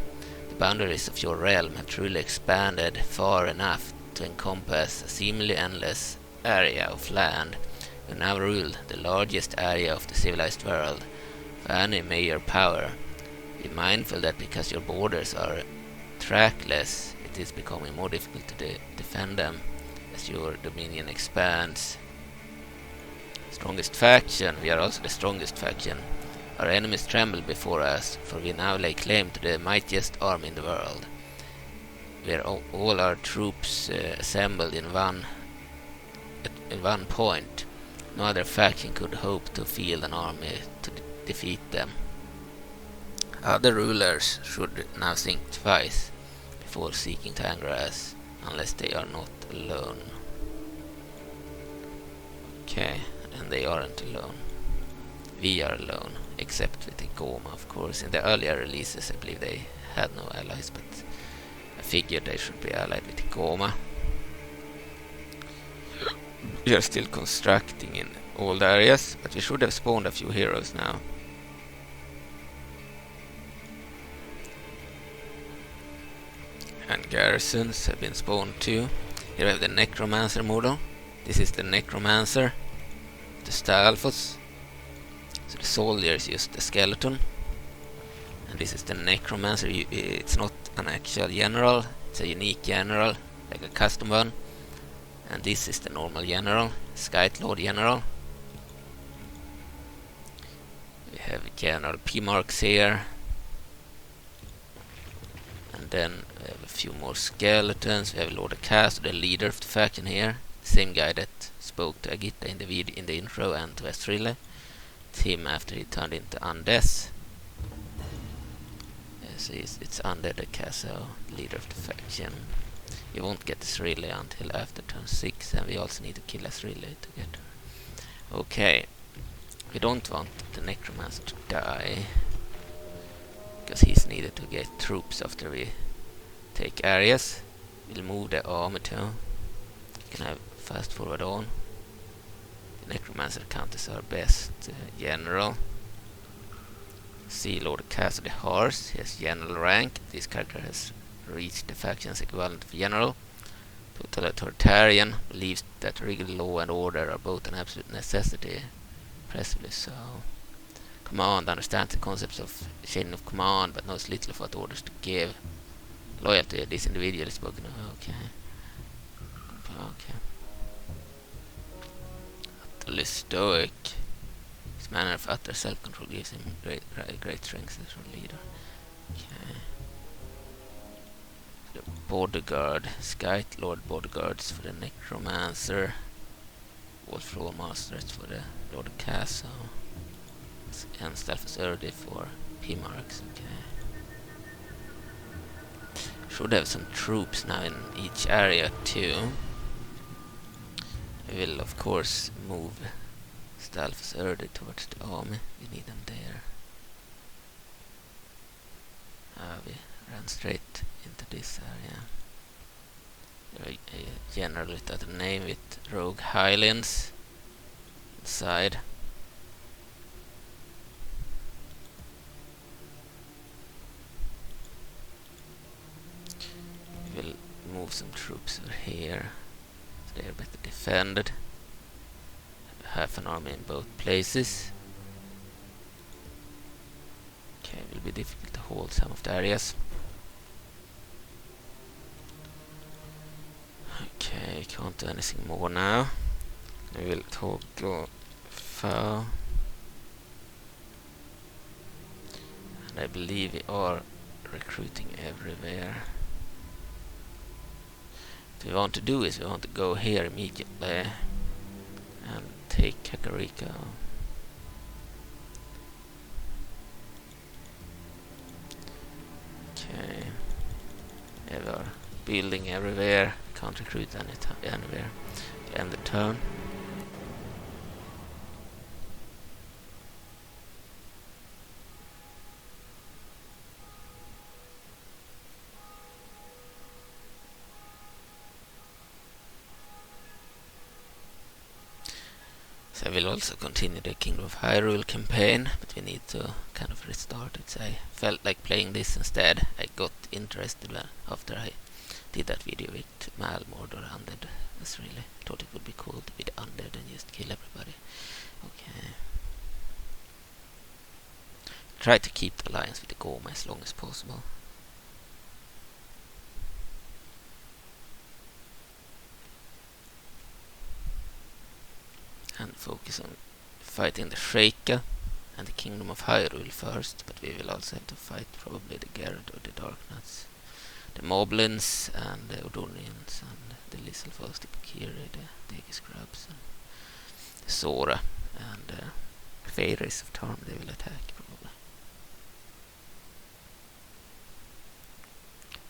S2: The boundaries of your realm have truly expanded far enough to encompass a seemingly endless area of land. You now rule the largest area of the civilized world. For any major power, be mindful that because your borders are trackless, it is becoming more difficult to defend them as your dominion expands. Strongest faction. We are also the strongest faction. Our enemies tremble before us, for we now lay claim to the mightiest army in the world. We are all our troops assembled in one point. No other faction could hope to field an army to defeat them. Other rulers should now think twice before seeking to anger us, unless they are not alone. Okay, and they aren't alone. We are alone, except with the Goma, of course. In the earlier releases, I believe they had no allies, but I figured they should be allied with the Goma. We are still constructing in old areas, but we should have spawned a few heroes now. And garrisons have been spawned too. Here we have the Necromancer model. This is the Necromancer, the Stalfos. So the soldiers use the skeleton. And this is the Necromancer. It's not an actual general, it's a unique general, like a custom one. And this is the normal general, Stallord general. We have General Pimarx here. And then we have a few more skeletons. We have Lord Akazoo, the leader of the faction here. The same guy that spoke to Agita in the intro and to Azrily. It's him after he turned into Undead. Yes, it's Undead Akazoo, leader of the faction. We won't get Azrily until after turn 6, and we also need to kill Azrily to get her. Okay, we don't want the Necromancer to die, because he's needed to get troops after we take areas. We'll move the army too. Can I fast forward on? The Necromancer count as our best general. See Lord Akazoo the horse, he has general rank. This character has reached the faction's equivalent of general. Totalitarian, believes that regal law and order are both an absolute necessity. Impressively so. Command, understands the concepts of chain of command, but knows little of what orders to give. Loyalty, this individual is spoken of. Okay. Utterly stoic. His manner of utter self-control gives him great strength as a leader. Okay. The bodyguard, Stallord bodyguards for the Necromancer, Wolf-Roll Masters for the Lord Akazoo, and Stalfos for Pimarx. Okay. Should have some troops now in each area too. We will of course move Stalfos towards the army. We need them there. We ran straight into this area. There a general without a name with rogue Highlands inside. move some troops over here, so they are better defended. Half an army in both places. Okay, it will be difficult to hold some of the areas. Okay, can't do anything more now. We will toggle foul. And I believe we are recruiting everywhere. What we want to do is we want to go here immediately and take Kakariko. Okay, we are building everywhere. Can't recruit anywhere. We'll end the turn. So I will also continue the Kingdom of Hyrule campaign, but we need to kind of restart it. So I felt like playing this instead. I got interested after I did that video with Malmord or Undead. Azrily. Thought it would be cool to be the Undead and just kill everybody. Okay. Try to keep the alliance with the Goma as long as possible. And focus on fighting the Sheikah and the Kingdom of Hyrule first, but we will also have to fight probably the Gyarados or the Darknuts, the Moblins and the Odonians and the Stalfos, the Kokiri, the Degi Scrubs and the Sora and the Fairies of Tarm. They will attack probably.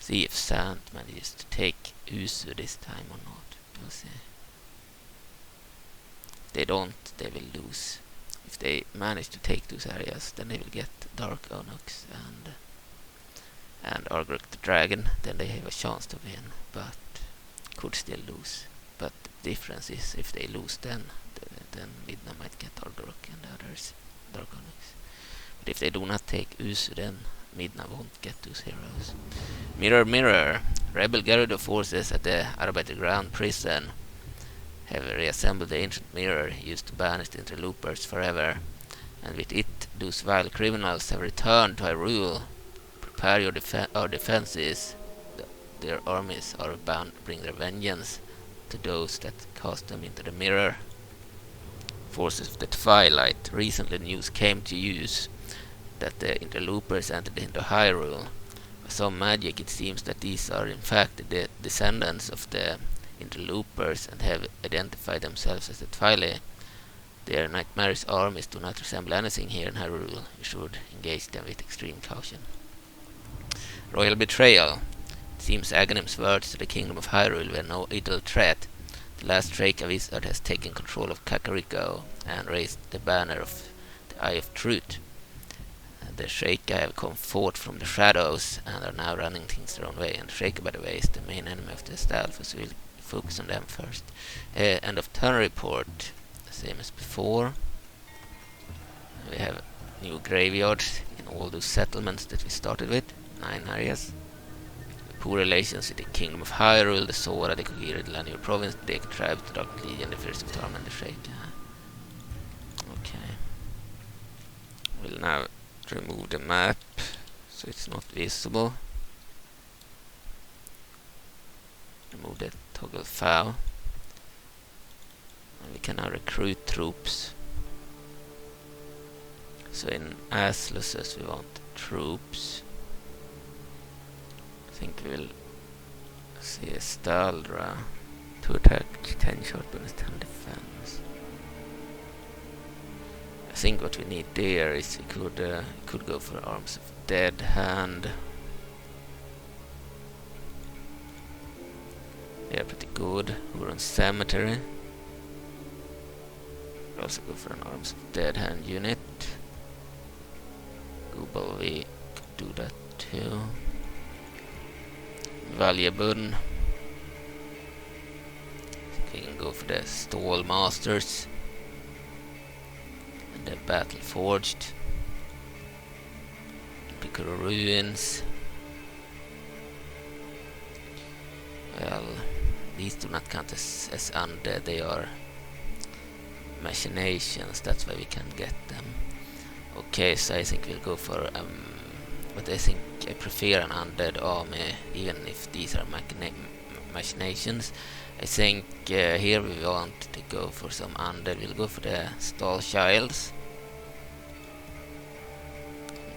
S2: See if Zant manages to take Usu this time or not. We'll see. They don't, they will lose. If they manage to take those areas, then they will get Dark Onox and Argrak the Dragon. Then they have a chance to win, but could still lose. But the difference is if they lose, then Midna might get Argrak and the others Dark Onox. But if they do not take Usu, then Midna won't get those heroes. Mirror, mirror, rebel Gyarados forces at the Arbiter Ground prison have reassembled the ancient mirror used to banish the interlopers forever, and with it those vile criminals have returned to Hyrule. Prepare your defenses. Their armies are bound to bring their vengeance to those that cast them into the mirror. Forces of the Twilight. Recently news came to use that the interlopers entered into Hyrule. By some magic it seems that these are in fact the descendants of the interlopers and have identified themselves as the Twilight. Their nightmarish armies do not resemble anything here in Hyrule. You should engage them with extreme caution. Royal betrayal. It seems Aghanim's words to the Kingdom of Hyrule were no idle threat. The last Sheikah wizard has taken control of Kakariko and raised the banner of the Eye of Truth. The Sheikah have come forth from the shadows and are now running things their own way. And Sheikah, by the way, is the main enemy of the Stalfos, so we'll focus on them first. End of turn report, same as before. We have new graveyards in all those settlements that we started with, 9 areas. Poor relations with the Kingdom of Hyrule, the Sora, the Kokiri, the Lanier Province, the Deki Tribe, the Dark Legion, the Fierce of Tarm, and the Sheikah. Okay. We'll now remove the map so it's not visible. Remove the toggle foul. And we can now recruit troops. So in Azrily we want troops. I think we'll see a Stallord, 2 attack, 10 shot bonus, 10 defense. I think what we need there is we could go for arms of Deadhand. They are pretty good. We're on Cemetery. We'll also go for an arms of Deadhand unit. Google, we could do that too. Valuable. We can go for the Stall Masters and the Battle Forged. Piccolo Ruins. these do not count as undead, they are machinations, that's why we can get them. Okay, so I think we'll go for but I think I prefer an undead army, even if these are machinations. I think here we want to go for some undead. We'll go for the Stall Childs.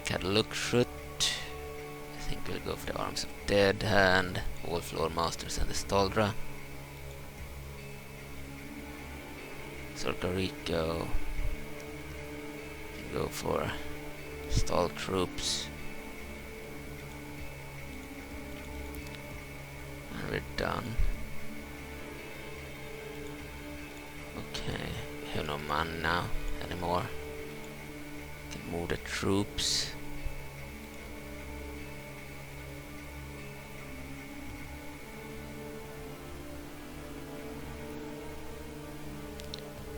S2: Kakariko. I think we'll go for the Arms of Deadhand, all Floor Masters and the Stallord. Kakariko. Go for Stall Troops. And we're done. Okay, we have no mana now anymore. Can move the troops.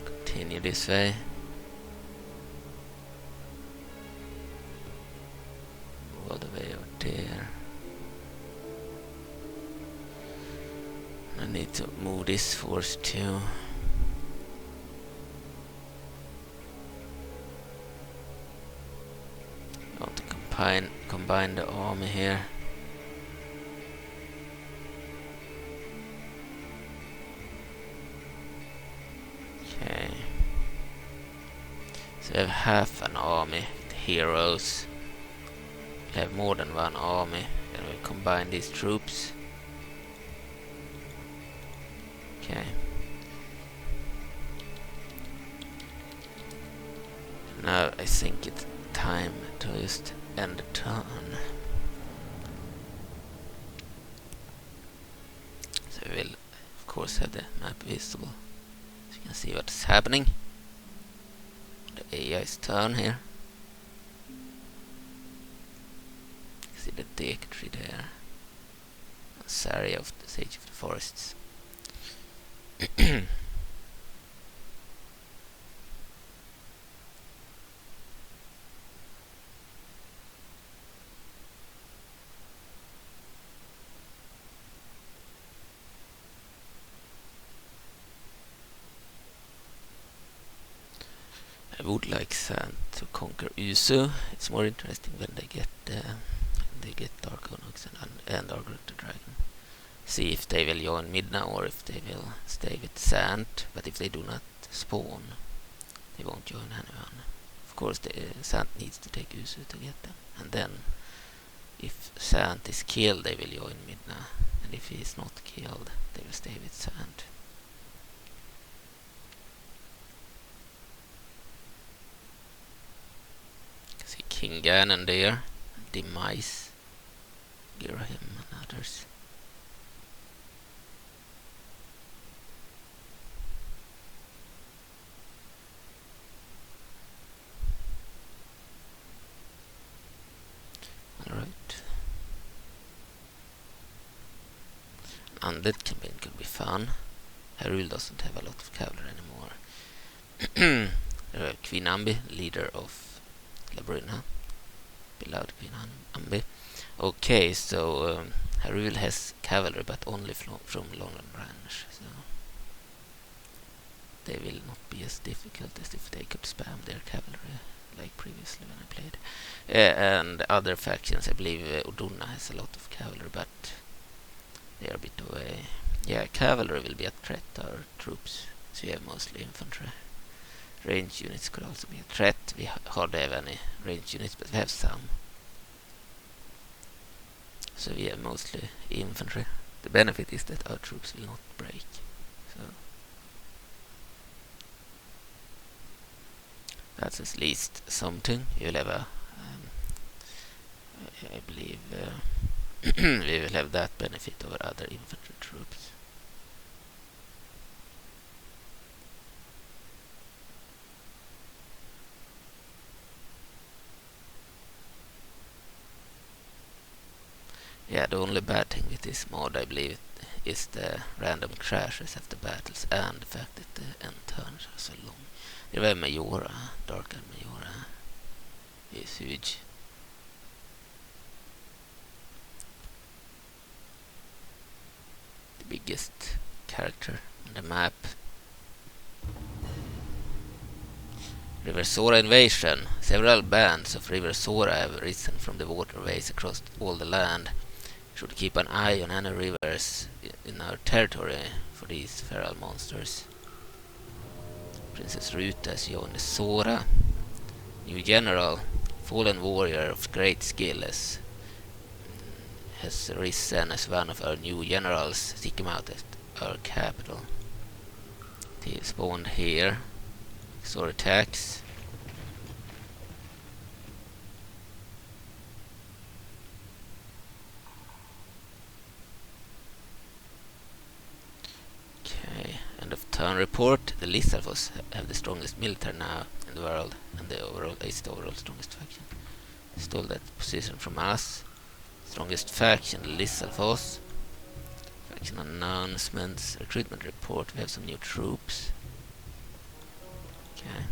S2: Continue this way. All the way over there. I need to move this force too. I want to combine the army here. Okay. So we have half an army, the heroes. We have more than one army, then we combine these troops. Okay. Now I think it's time to just end the turn. So we will of course have the map visible, so you can see what's happening. The AI's turn here. See the deck tree there. And Saria of the Sage of the Forests. I would like Zant to conquer Usu. It's more interesting when they get Dark Onox and Arbiter Dragon. See if they will join mid now or if they will stay with Zant. But if they do not spawn, they won't join anyone. Of course, Zant needs to take Usu to get them. And then, if Zant is killed, they will join mid now. And if he is not killed, they will stay with Zant. See King Ganon there, Demise, Girahim and others. Alright. Undead campaign could be fun. Hyrule doesn't have a lot of cavalry anymore. Queen Ambi, leader of Labrina, beloved Queen Ambi. Okay, so Hyrule has cavalry, but only from Longland Branch, so they will not be as difficult as if they could spam their cavalry like previously when I played. And other factions, I believe Uduna has a lot of cavalry, but they are a bit away. Yeah, cavalry will be a threat to our troops, so you have mostly infantry. Range units could also be a threat. We hardly have any range units, but we have some. So we have mostly infantry. The benefit is that our troops will not break. So that's at least something. You will have a, I believe, we will have that benefit over other infantry troops. Yeah, the only bad thing with this mod, I believe, is the random crashes after battles and the fact that the end turns are so long. There were Majora, Dark and Majora is huge. The biggest character on the map. River Sora invasion. Several bands of River Sora have risen from the waterways across all the land. Should keep an eye on any rivers in our territory for these feral monsters. Princess Ruta has joined the Sora. New general, fallen warrior of great skill, has risen as one of our new generals. Seek him out at our capital. He spawned here. Xoruthax. Okay, end of turn report. The Stalfos have the strongest military now in the world, and the overall strongest faction. Stole that position from us. Strongest faction, the Stalfos. Faction announcements, recruitment report. We have some new troops. Okay.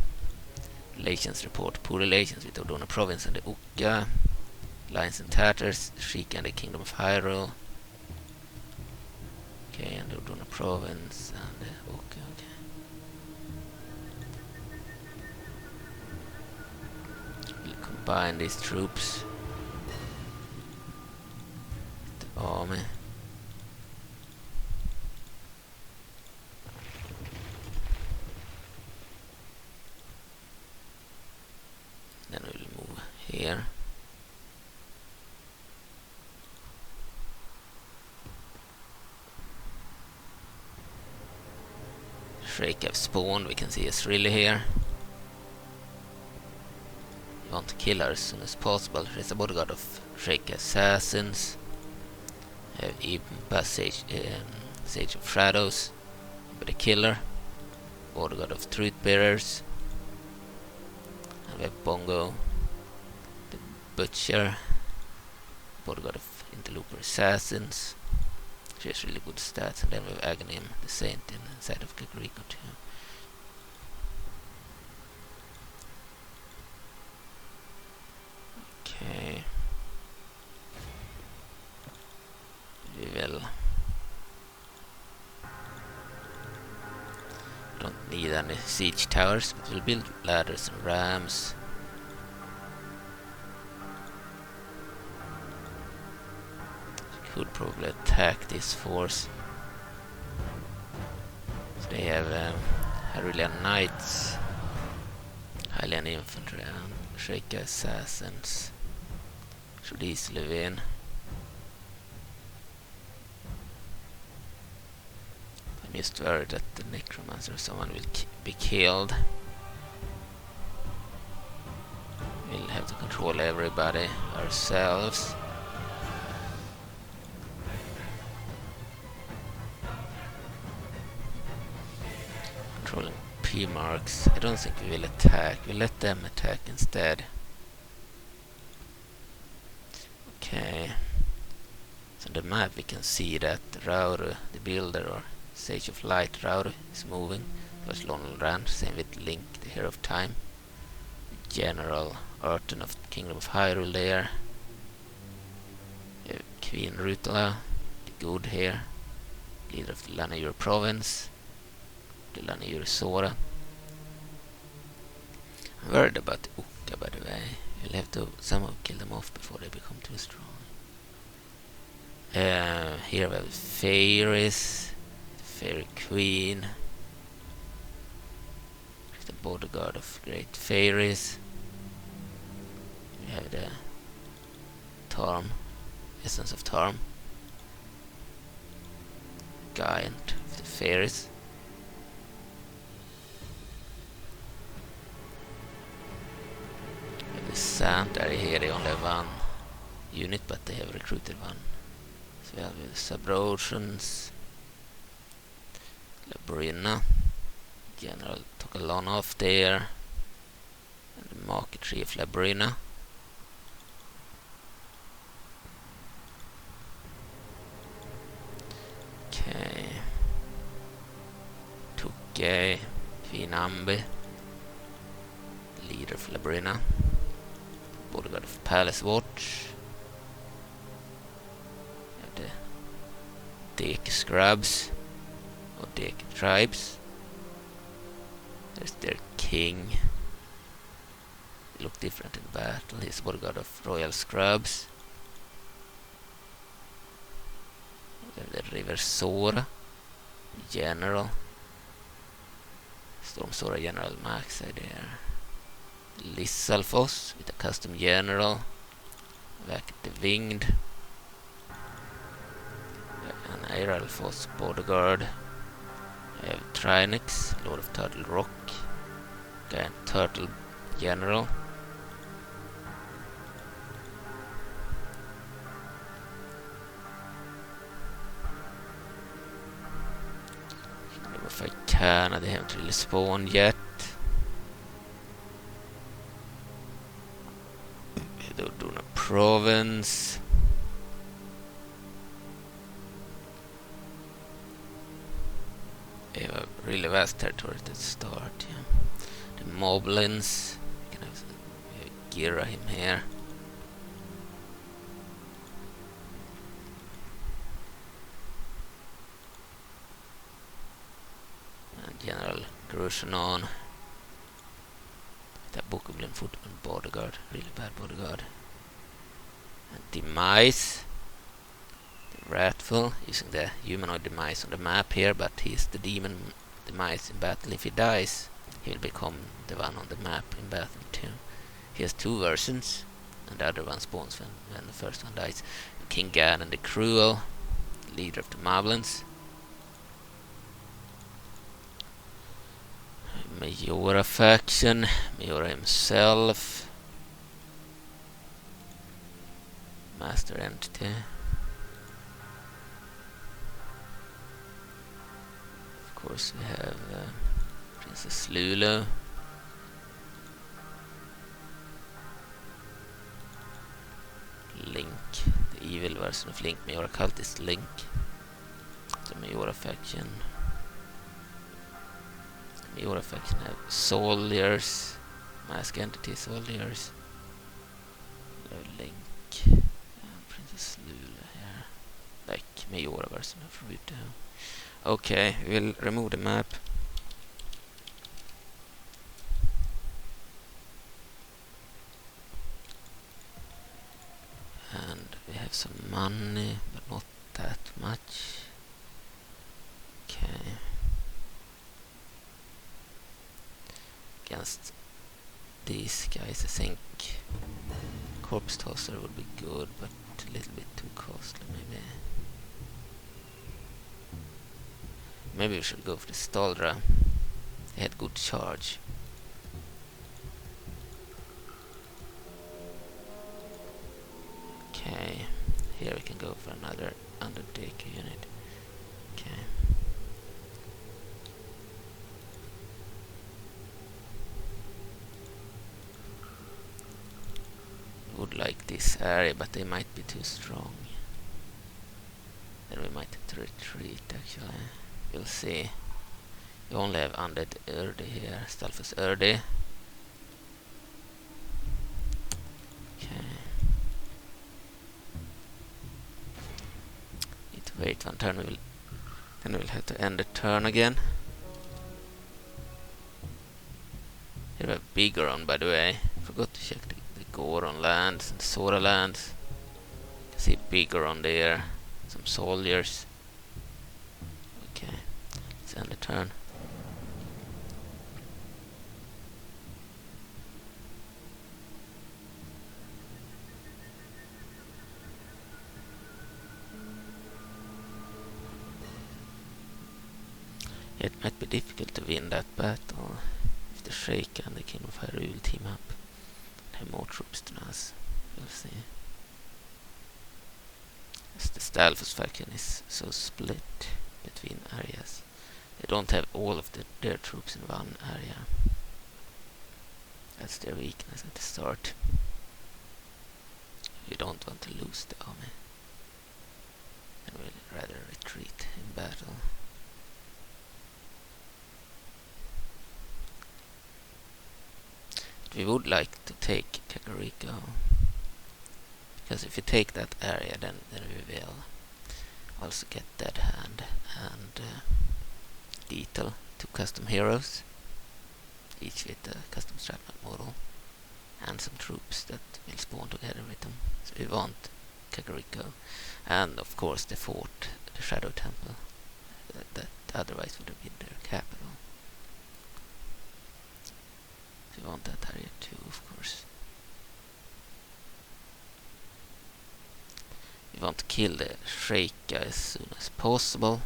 S2: Relations report. Poor relations with Odona province and the Uka. Alliance in tatters. Sheikah and the Kingdom of Hyrule. Okay, and the Odona province and the Uka. Okay. We'll combine these troops. The army. Then we'll move here. Sheikah have spawned. We can see Azrily here. We want to kill her as soon as possible. She's a bodyguard of Sheikah assassins. Have Impa, Sage of Shadows, but a killer. Bodyguard of Truth Bearers. And we have Bongo, the Butcher, bodyguard of Interloper Assassins. She has really good stats. And then we have Aghanim, the Saint, inside of Kakariko too. Okay. We will. Don't need any siege towers, but we'll build ladders and rams. Could probably attack this force. So they have Hyrulean Knights, Hylian Infantry and Sheikah Assassins. Should easily win. I'm just worried that the Necromancer or someone will be killed. We'll have to control everybody ourselves. Controlling Pimarx. I don't think we will attack. We'll let them attack instead. Okay. So on the map we can see that Rauru, the builder or Sage of Light Rauru, is moving towards London Rand. Same with Link, the Hero of Time. General Urton of the Kingdom of Hyrule there. Queen Rutala, the good here. Leader of the Lanayur province. The Lanayur Sora. I'm worried about the Uka, by the way. We'll have to somehow kill them off before they become too strong. Here we have Fairies, the Fairy Queen. The bodyguard of Great Fairies. We have the Tarm, Essence of Tarm. Giant of the Fairies. The Zant are here, they only have one unit, but they have recruited one. So we have the Subrosians, Labrina, General Tokalonov there, and the Market Tree of Labrina. Okay. Tuke, Finambi, leader of Labrina. Bodyguard of Palace Watch. The Dick Scrubs Odek tribes. There's their king. They look different in battle. He's bodyguard of royal scrubs. The River Sora General. Storm Sora General Max there. Stalfos with a custom general. Back at the Winged. An Airalfos bodyguard. I have Trinix, Lord of Turtle Rock. Giant Turtle General. If I can, they haven't really spawned yet. Dodona Province. They have a really vast territory to start. Yeah. The Moblins. We can have Gira him here. General Grushanon. That Bokoblin footman bodyguard, really bad bodyguard. And Demise, the Wrathful, using the humanoid Demise on the map here, but he's the demon Demise in battle. If he dies, he will become the one on the map in battle too. He has two versions, and the other one spawns when the first one dies. King Ganon the Cruel, leader of the Moblins. Majora faction, Majora himself, Master Entity. Of course we have Princess Lulu. Link, the evil version of Link, Majora cultist Link. The Majora faction. Majora faction have soldiers, mask entity soldiers. Link, Princess Lula here, like Majora version of Ruto. Okay, we'll remove the map. And we have some money, but not that much. Okay. Against these guys, I think Corpse Tosser would be good, but a little bit too costly, maybe. Maybe we should go for the Stallord. They had good charge. Okay, here we can go for another Undertaker unit. Okay. Would like this area, but they might be too strong. Then we might have to retreat, actually. We'll see. We only have Undead Erde here. Stalfos Erde. Okay. Need to wait one turn. Then we'll have to end the turn again. Here we have Bigoron, by the way. Forgot to check the Goron lands and Sora lands. You can see Bigoron there. Some soldiers. Okay, let's end the turn. It might be difficult to win that battle if the Sheikah and the King of Hyrule team up. They have more troops than us. We'll see. As the Stalfos faction is so split between areas. They don't have all of their troops in one area. That's their weakness at the start. We don't want to lose the army. And we'll rather retreat in battle. We would like to take Kakariko, because if we take that area, then we will also get Deadhand and Dethl, 2 custom heroes, each with a custom stratman model, and some troops that will spawn together with them. So we want Kakariko, and of course the fort, the Shadow Temple, that otherwise would have been their capital. So we want that area too, of course. We want to kill the Sheikah as soon as possible.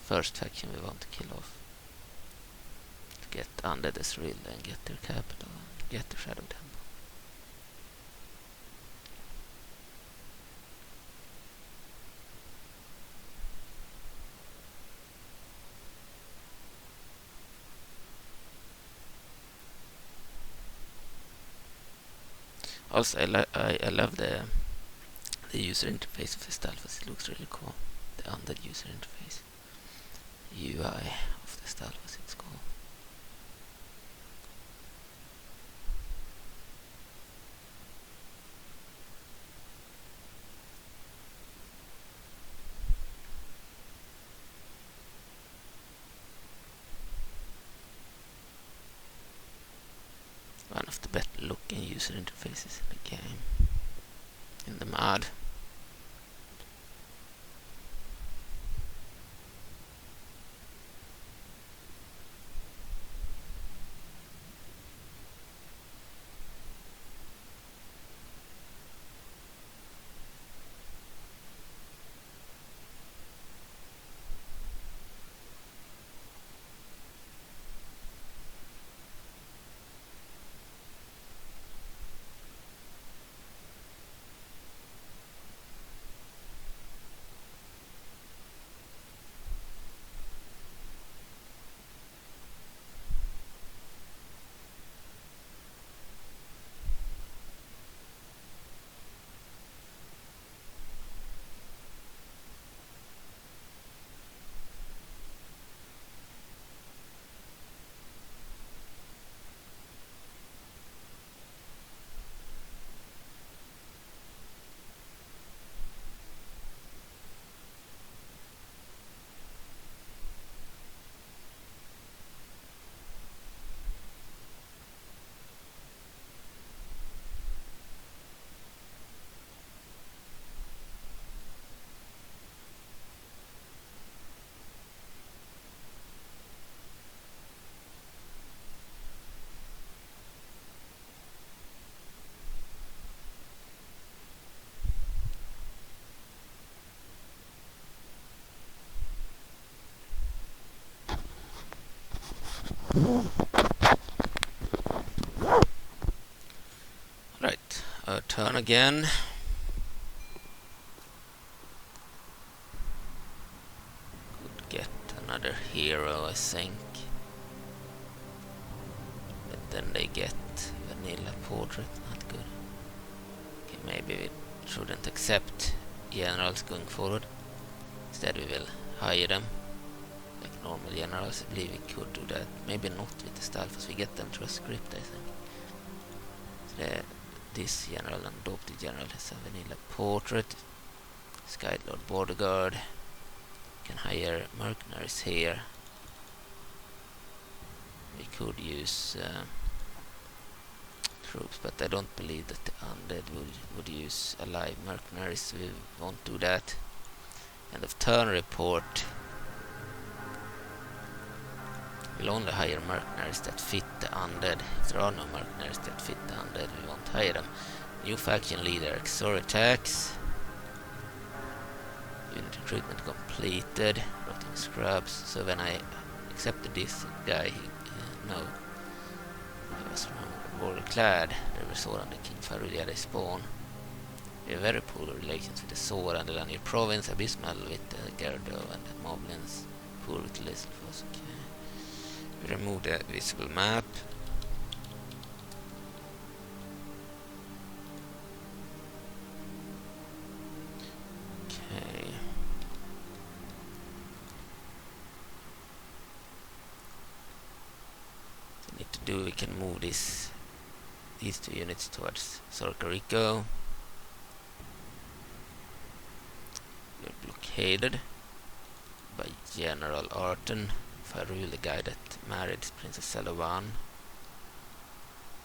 S2: First faction we want to kill off, to get Undead Azrily and get their capital and get the Shadow Temple. Also, I love the user interface of the Stalfos. It looks really cool. The Undead user interface. UI of the Stalfos, it's cool. One of the better looking user interfaces in the game. In the mod. Right, turn again. Could get another hero, I think. But then they get vanilla portrait, not good. Okay, maybe we shouldn't accept generals going forward. Instead we will hire them. Like normal generals, I believe we could do that. Maybe not with the Stalfos, we get them through a script, I think. So this general and adopted general has a vanilla portrait. Skylord border guard. Can hire mercenaries here. We could use troops, but I don't believe that the Undead would use alive mercenaries. We won't do that. End of turn report. We'll only hire mercenaries that fit the Undead. If there are no mercenaries that fit the Undead, we won't hire them. New faction leader, Xoruthax. Unit recruitment completed. Rotting scrubs. So when I accepted this guy, no, he was from warrior clad. They were Sword and the King Hyrule, they spawn. We have very poor relations with the Sword and the Lanier province, abysmal with the Gyarados and the Moblins, poor with the Stalfos. Okay. We remove the visible map. Okay. So we need to do, we can move these 2 units towards Kakariko. We're blockaded by General Arton of Hyrule, the guy that married Princess Zelawan.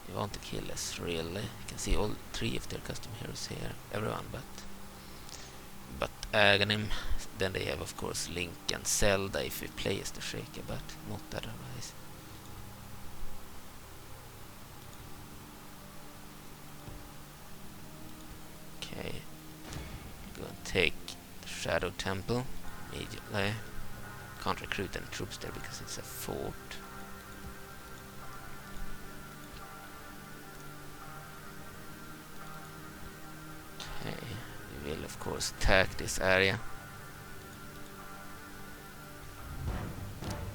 S2: You want to kill Azrily. You can see all 3 of their custom heroes here. Everyone but Aghanim. Then they have of course Link and Zelda if we play as the Sheikah, but not otherwise. Okay, go and take the Shadow Temple immediately. Can't recruit any troops there because it's a fort. Okay, we will of course attack this area.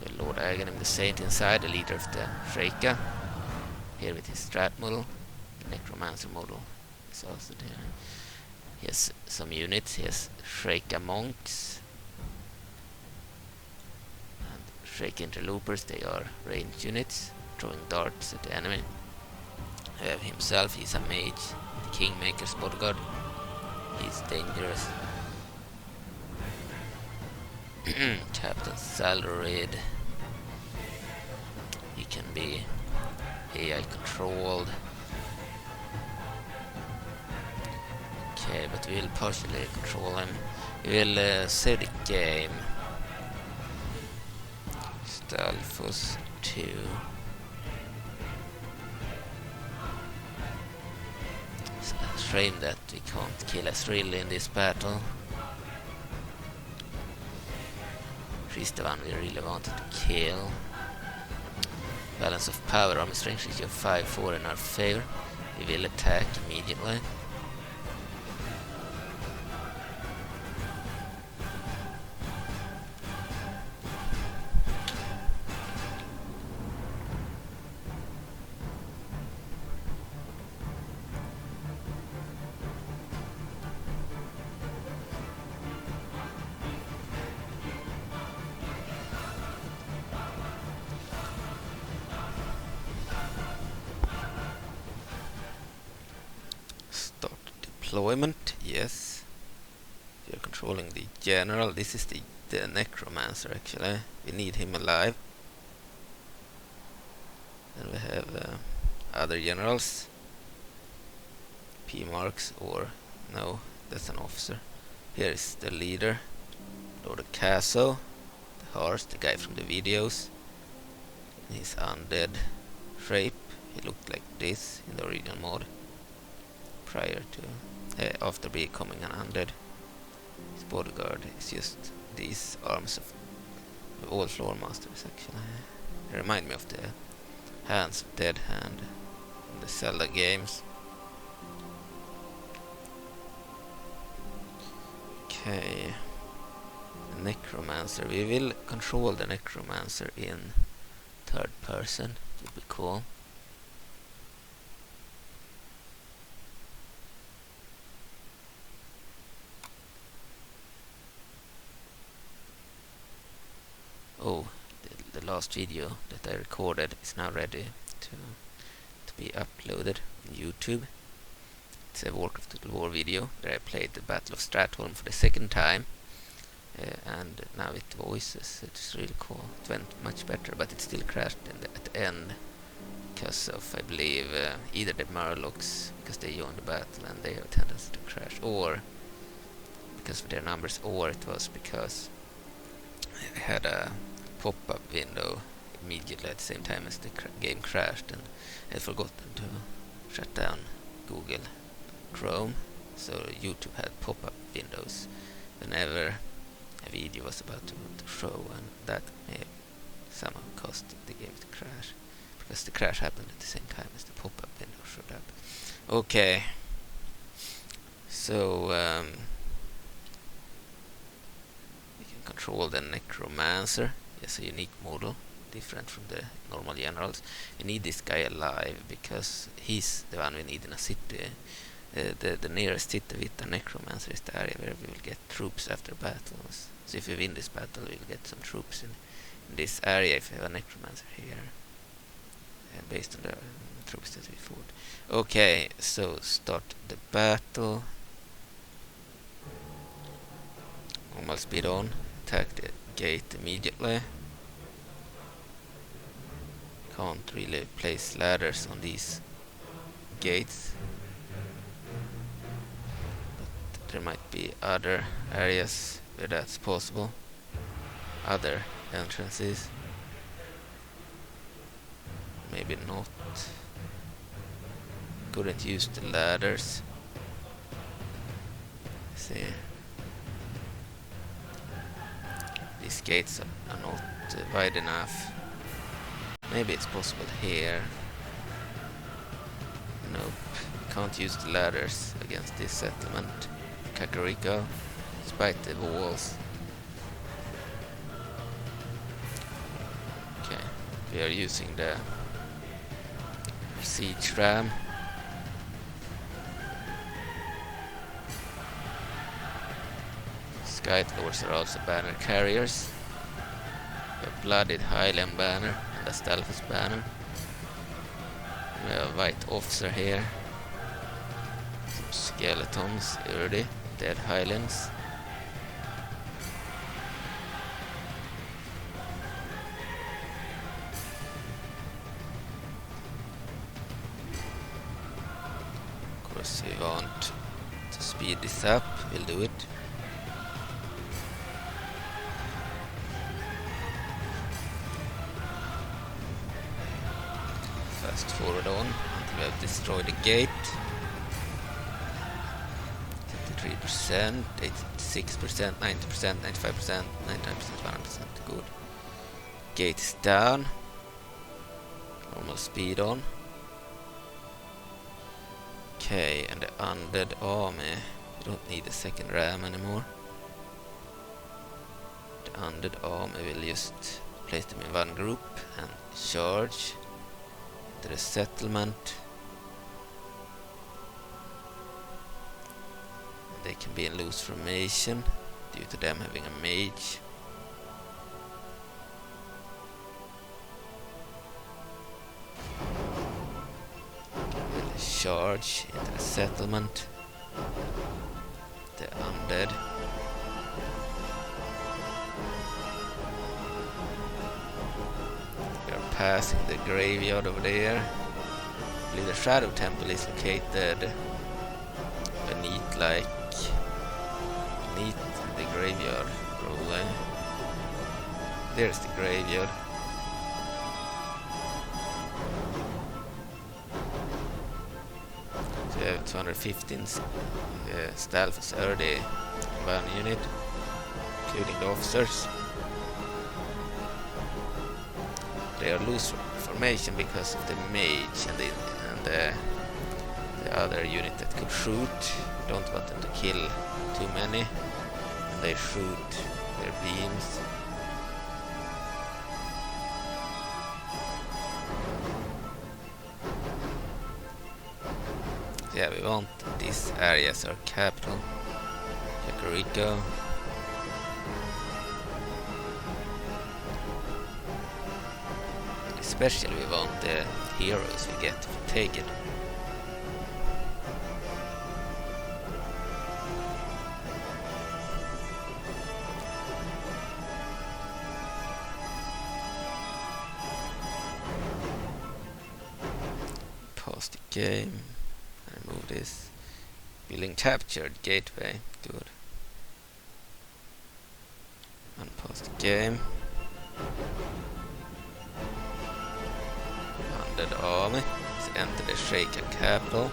S2: The Lord Aghanim the Saint inside, the leader of the Sheikah. Here with his strat model, the Necromancer model is also there. He has some units, he has Sheikah monks and Sheikah interlopers. They are ranged units throwing darts at the enemy. Himself, he's a mage, the Kingmaker's bodyguard. He's dangerous. Captain Stallord. He can be AI controlled. Okay, but we will partially control him. We will save the game. Stalfos 2. It's a shame that we can't kill Azrily in this battle. She's the one we really wanted to kill. Balance of power, armor strength ratio 5-4 in our favor. We will attack immediately. Deployment, yes. We are controlling the general. This is the Necromancer actually. We need him alive. Then we have other generals. Pimarx, or no, that's an officer. Here is the leader, Lord Akazoo, the horse, the guy from the videos. In his undead shape, he looked like this in the original mod. Prior to after becoming an undead. His bodyguard is just these arms of all floor masters actually. They remind me of the hands of Deadhand in the Zelda games. Okay, the Necromancer. We will control the Necromancer in third person. It would be cool. Oh, the last video that I recorded is now ready to be uploaded on YouTube. It's a Lord Total War video where I played the Battle of Stratholm for the 2nd time, and now with voices. It's really cool. It went much better, but it still crashed at the end because of, I believe, either the Murlocs, because they joined the battle and they have a tendency to crash, or because of their numbers, or it was because I had a pop-up window immediately at the same time as the game crashed, and I had forgotten to shut down Google Chrome, so YouTube had pop-up windows whenever a video was about to show, and that may somehow caused the game to crash, because the crash happened at the same time as the pop-up window showed up. Okay, so control the Necromancer. It's a unique model, different from the normal generals. We need this guy alive because he's the one we need in a city. The nearest city with the Necromancer is the area where we will get troops after battles. So if we win this battle, we'll get some troops in this area if we have a Necromancer here, based on the troops that we fought. Okay, so start the battle. Normal speed on. Attack the gate immediately. can't really place ladders on these gates. But there might be other areas where that's possible. Other entrances. Maybe not. Couldn't use the ladders. See. These gates are not wide enough. Maybe it's possible here. Nope. Can't use the ladders against this settlement. Kakariko. Despite the walls. Okay. We are using the siege ram. Skylords are also banner carriers. A blooded Highland banner and a Stalfos banner. We have a white officer here. Some skeletons already. Dead Highlands. Of course, we want to speed this up. We'll do it. Fast forward on until we have destroyed the gate. 53%, 86%, 90%, 95%, 99%, 100%. Good. Gate is down. Normal speed on. Okay, and the undead army. We don't need a second ram anymore. The undead army will just place them in one group and charge to the settlement. They can be in loose formation due to them having a mage. We'll charge into the settlement. The undead. We are passing the graveyard over there. I believe the Shadow Temple is located beneath the graveyard, probably. There's the graveyard. So we have 215 Stalfos already in one unit, including the officers. They are loose formation because of the mage and the other unit that could shoot. Don't want them to kill too many, and they shoot their beams. So yeah, we want this area as our capital, Kakariko. Especially we want the heroes we get if we take it. Pause the game. Remove this. Building captured. Gateway. Good. Unpause the game. Undead army. Let's enter the Sheikah capital.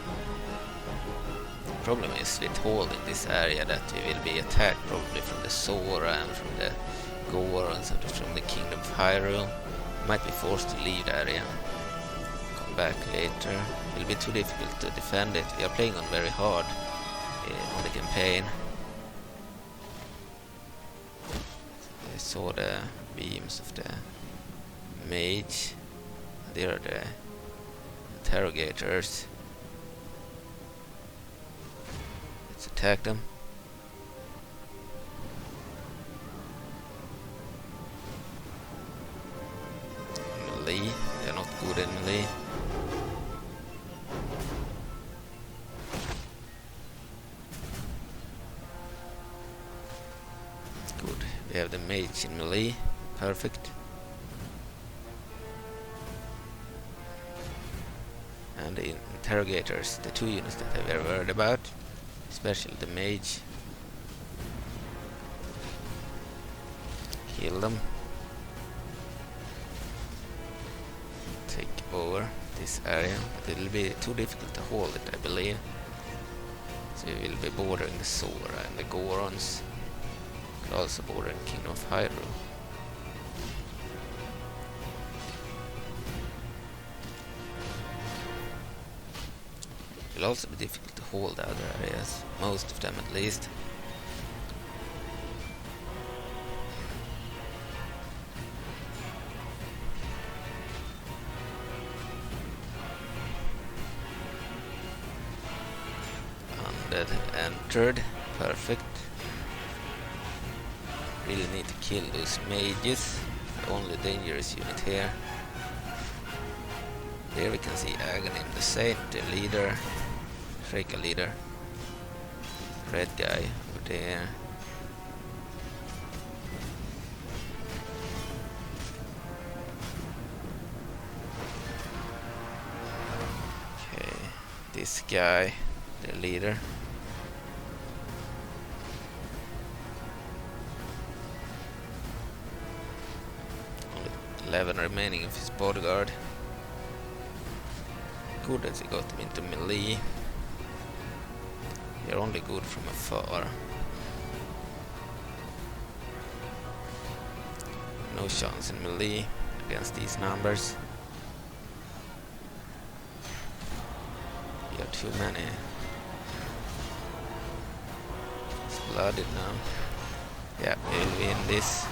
S2: The problem is with holding this area that we will be attacked probably from the Sora and from the Gore and something from the Kingdom of Hyrule. Might be forced to leave the area. Come back later. It will be too difficult to defend it. We are playing on very hard on the campaign. I saw the beams of the mage. There are the interrogators. Let's attack them. Melee. They're not good in melee. Good. We have the mage in melee. Perfect. And the interrogators, the two units that I've ever heard about, especially the mage. Kill them. Take over this area, but it will be too difficult to hold it, I believe. So we will be bordering the Sora and the Gorons, but also bordering Kingdom of Hyrule. It will also be difficult to hold the other areas, most of them at least. Undead entered, perfect. Really need to kill those mages, the only dangerous unit here. There we can see Aghanim the Saint, the leader, Sheikah leader. Red guy over there. Okay, this guy, the leader. Only 11 remaining of his bodyguard. Good that he got them into melee. They're only good from afar. No chance in melee against these numbers. We have too many. It's blooded now. Yeah, we will win this.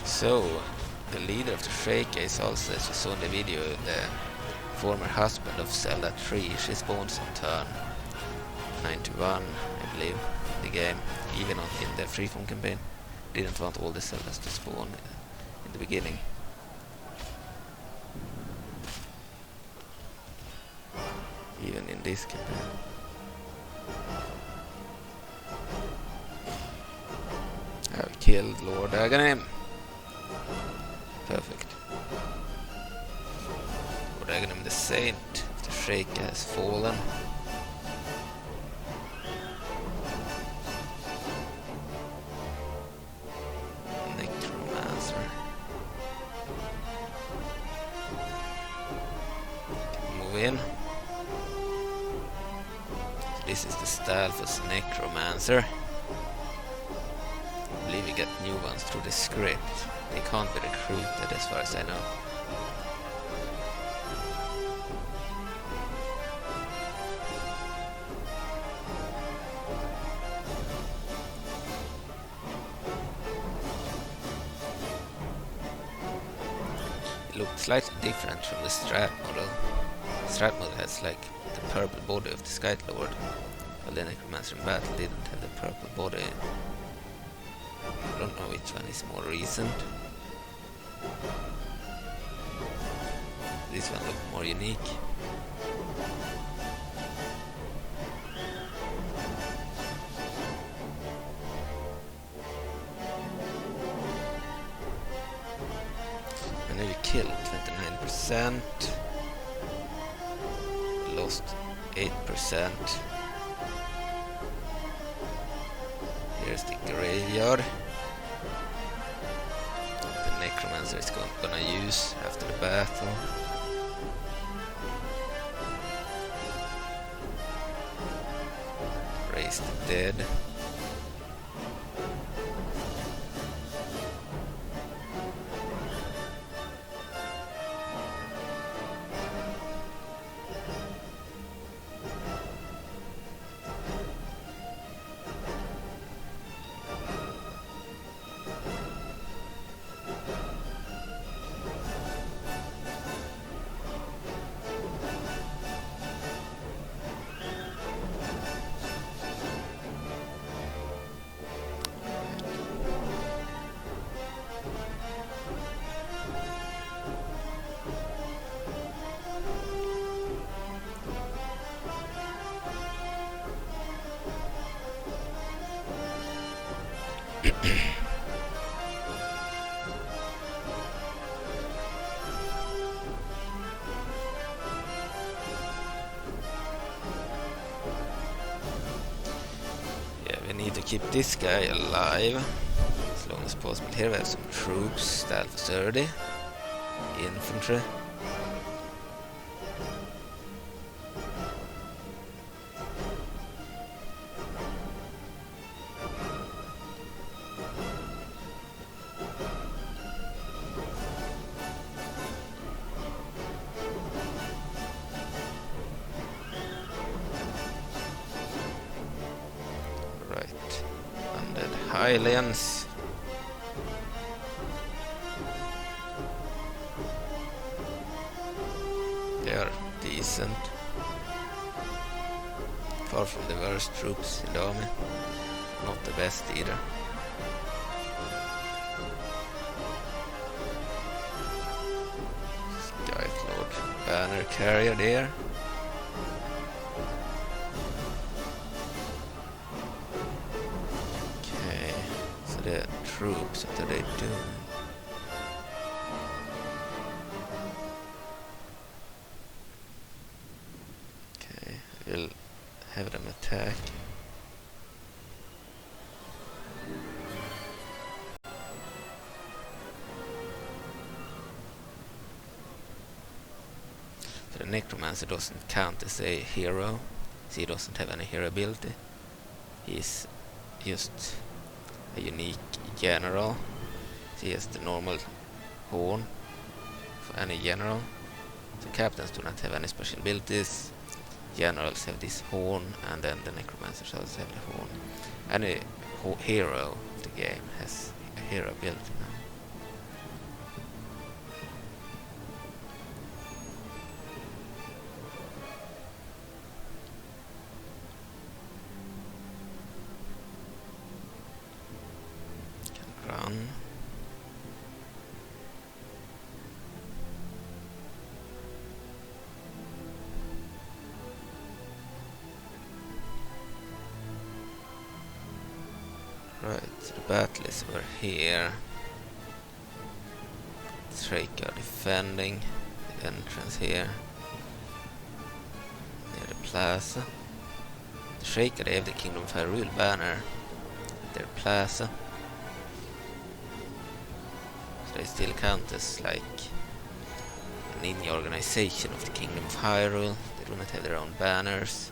S2: So, the leader of the Sheikah is also, as you saw in the video, the former husband of Zelda 3. She spawns on turn 91, I believe, in the game. Even in the FreeForm Campaign. Didn't want all the Zeldas to spawn in the beginning. Even in this campaign. I've killed Lord Akazoo. Perfect. Lord Akazoo the Saint of the Sheikah has fallen. Necromancer. Move in. So this is the Stalfos Necromancer. I believe we get new ones through the script. They can't be recruited as far as I know. It looks slightly different from the strat model. The strat model has like the purple body of the Sky Lord, while the Necromancer in battle didn't have the purple body. I don't know which one is more recent. This one looks more unique. I know you killed 29%. Lost 8%. Here's the graveyard. The Necromancer is gonna use after the battle. Raise the dead. need to keep this guy alive as long as possible. Here we have some troops, Stalfos 30, infantry. Highlands. They are decent. Far from the worst troops in the army. Not the best either. Lord banner carrier there. The troops, what are they doing? Okay, we'll have them attack. So the Necromancer doesn't count as a hero, so he doesn't have any hero ability. He's just a unique general. So he has the normal horn for any general. So captains do not have any special abilities. Generals have this horn, and then the necromancers also have the horn. Any hero of the game has a hero ability now. Run. Right, so the battle is over here. Sheikah defending the entrance here near the plaza. The Sheikah, they have the Kingdom of Hyrule banner at their plaza. They still count as like an in-the organization of the Kingdom of Hyrule. They do not have their own banners.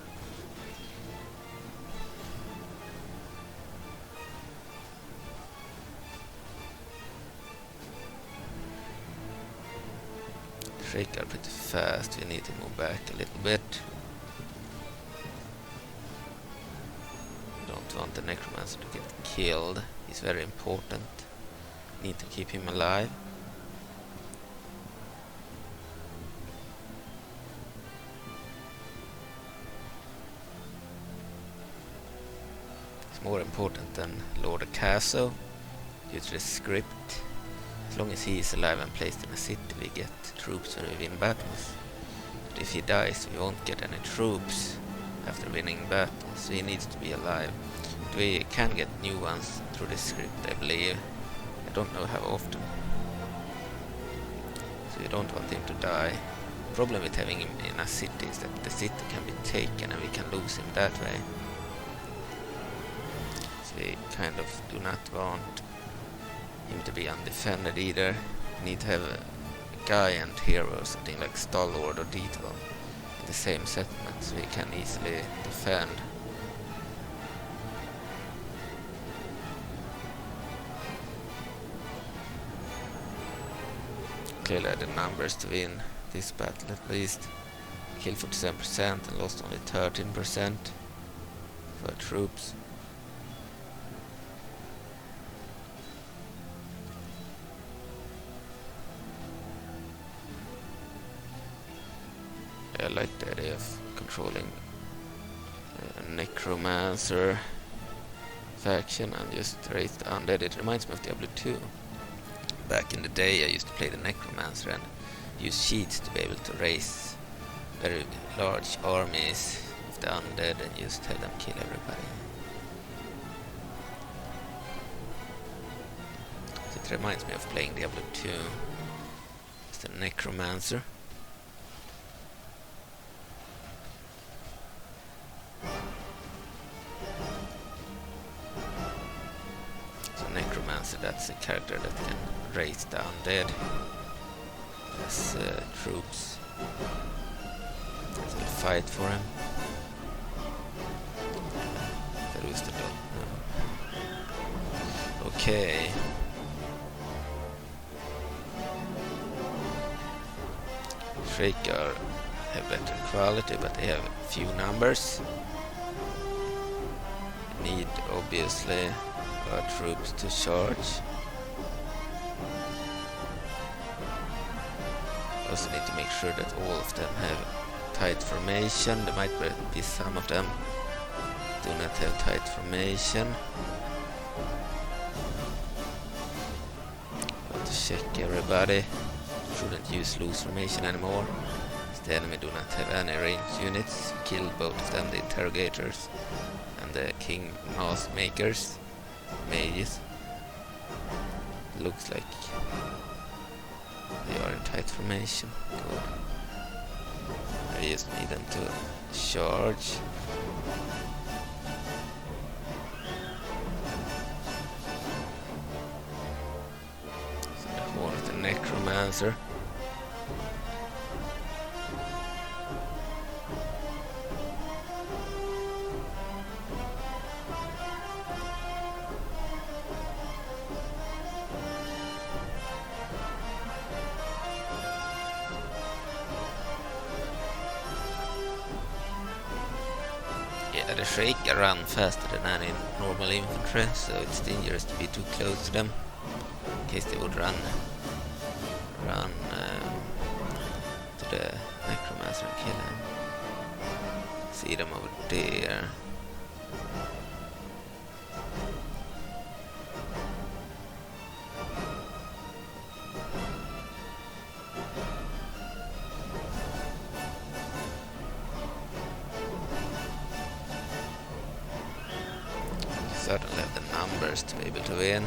S2: The Sheikah are pretty fast, we need to move back a little bit. We don't want the Necromancer to get killed, he's very important. Need to keep him alive. It's more important than Lord Akazoo due to the script. As long as he is alive and placed in a city, we get troops when we win battles. But if he dies, we won't get any troops after winning battles, so he needs to be alive. But we can get new ones through the script, I believe. I don't know how often. So you don't want him to die. The problem with having him in a city is that the city can be taken and we can lose him that way. So we kind of do not want him to be undefended either. We need to have a guy and hero, something like Stallord or Dethl in the same settlement so we can easily defend. Clearly had the numbers to win this battle at least. Killed 47% and lost only 13% for troops. I like the idea of controlling a Necromancer faction and just raise the undead. It reminds me of Diablo 2. Back in the day I used to play the Necromancer and use cheats to be able to raise very large armies of the undead and just have them kill everybody. So it reminds me of playing Diablo 2 as the Necromancer. So that's a character that can raise the undead as troops that will fight for him. Okay. Sheikah have better quality, but they have few numbers. Need obviously our troops to charge. Also need to make sure that all of them have tight formation. There might be some of them do not have tight formation. Got to check everybody. Shouldn't use loose formation anymore. The enemy do not have any ranged units. Kill both of them, the interrogators and the king mask makers, mages. Looks like they are in tight formation. Good. I just need them to charge. So the horn of the Necromancer. Yeah, the Sheikah run faster than any normal infantry, so it's dangerous to be too close to them, in case they would run to the Necromancer and kill him. See them over there. Certainly have the numbers to be able to win.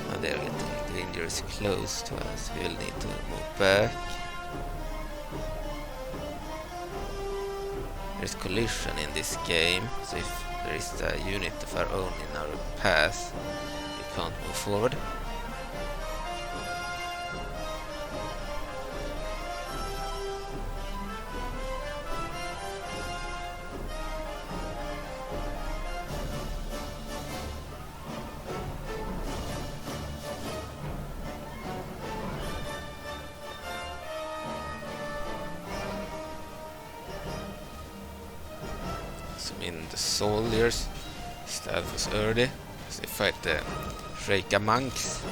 S2: Now they're getting dangerously close to us. We will need to move back. There's collision in this game, so if there is a unit of our own in our path, we can't move forward. In the soldiers, Stalfos early, so they fight the Sheikah monks.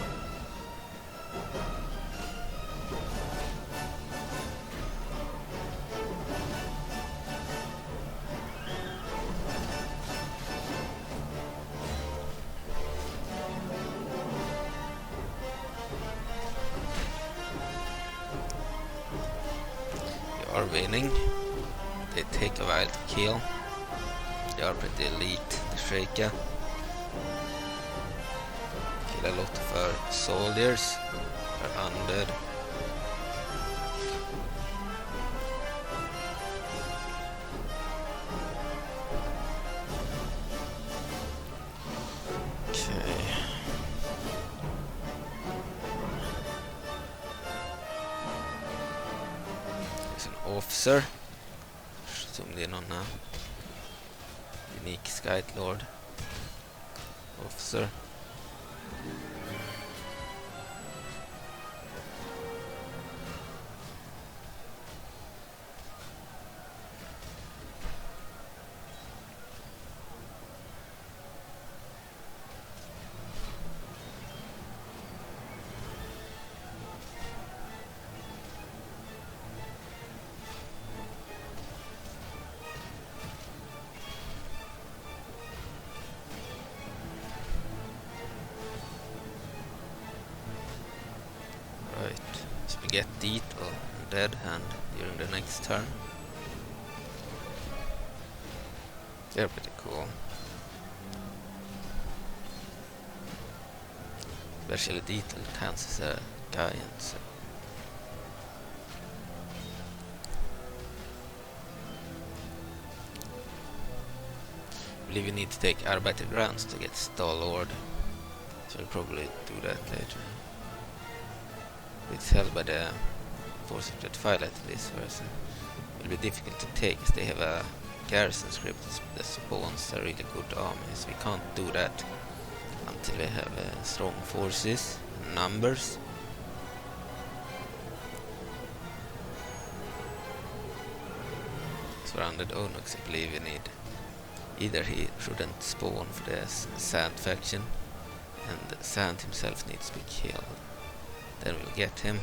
S2: You are winning. They take a while to kill. They are pretty elite, the Sheikah. Kill a lot of our soldiers, our undead. Okay. There's an officer. Zoomed in on now. Unique Stallord officer. So we get Dethl and Deadhand during the next turn. They're pretty cool. Especially Dethl counts as a giant. So. I believe you need to take Arbiter Grounds to get Stallord. So I'll probably do that later. It's held by the forces of the Twilight in this version. It will be difficult to take as they have a garrison script that spawns a really good army, so we can't do that until we have strong forces and numbers. So for Undead Onox, I believe we need either he shouldn't spawn for the Zant faction, and Zant himself needs to be killed. Then we'll get him.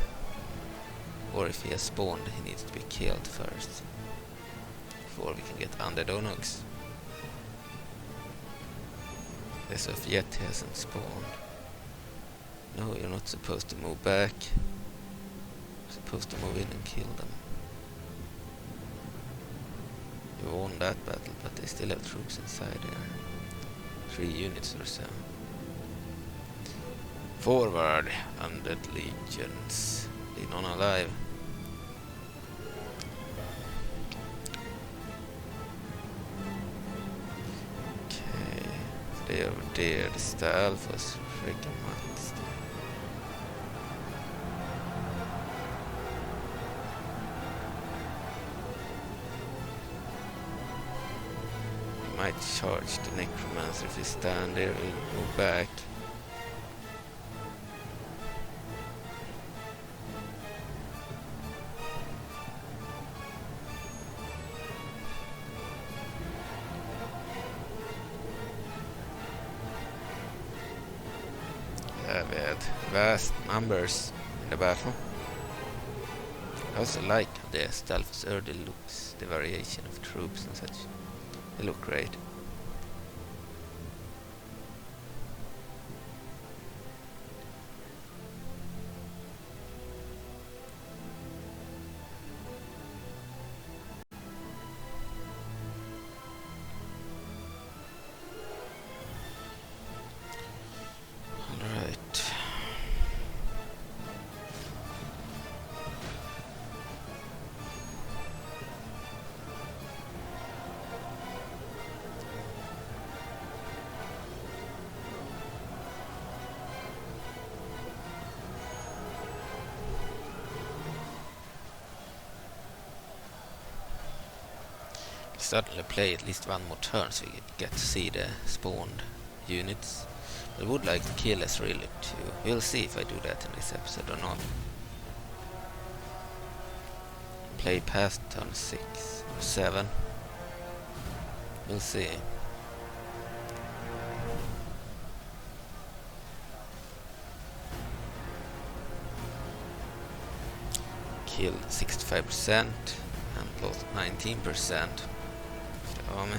S2: Or if he has spawned, he needs to be killed first before we can get Undead Onox. As of yet, he hasn't spawned. No, you're not supposed to move back. You're supposed to move in and kill them. You won that battle, but they still have troops inside there. 3 units or so. Forward, Undead Legions. Lead on alive. Okay, they over there, the Stalfos, freaking monster. We might charge the Necromancer if we stand there, we'll move back. We had vast numbers in the battle. I also like the Stalfos early looks, the variation of troops and such. They look great. Certainly play at least one more turn so we get to see the spawned units. I would like to kill Azrily too. We'll see if I do that in this episode or not. Play past turn 6 or 7. We'll see. Killed 65% and lost 19%. Army.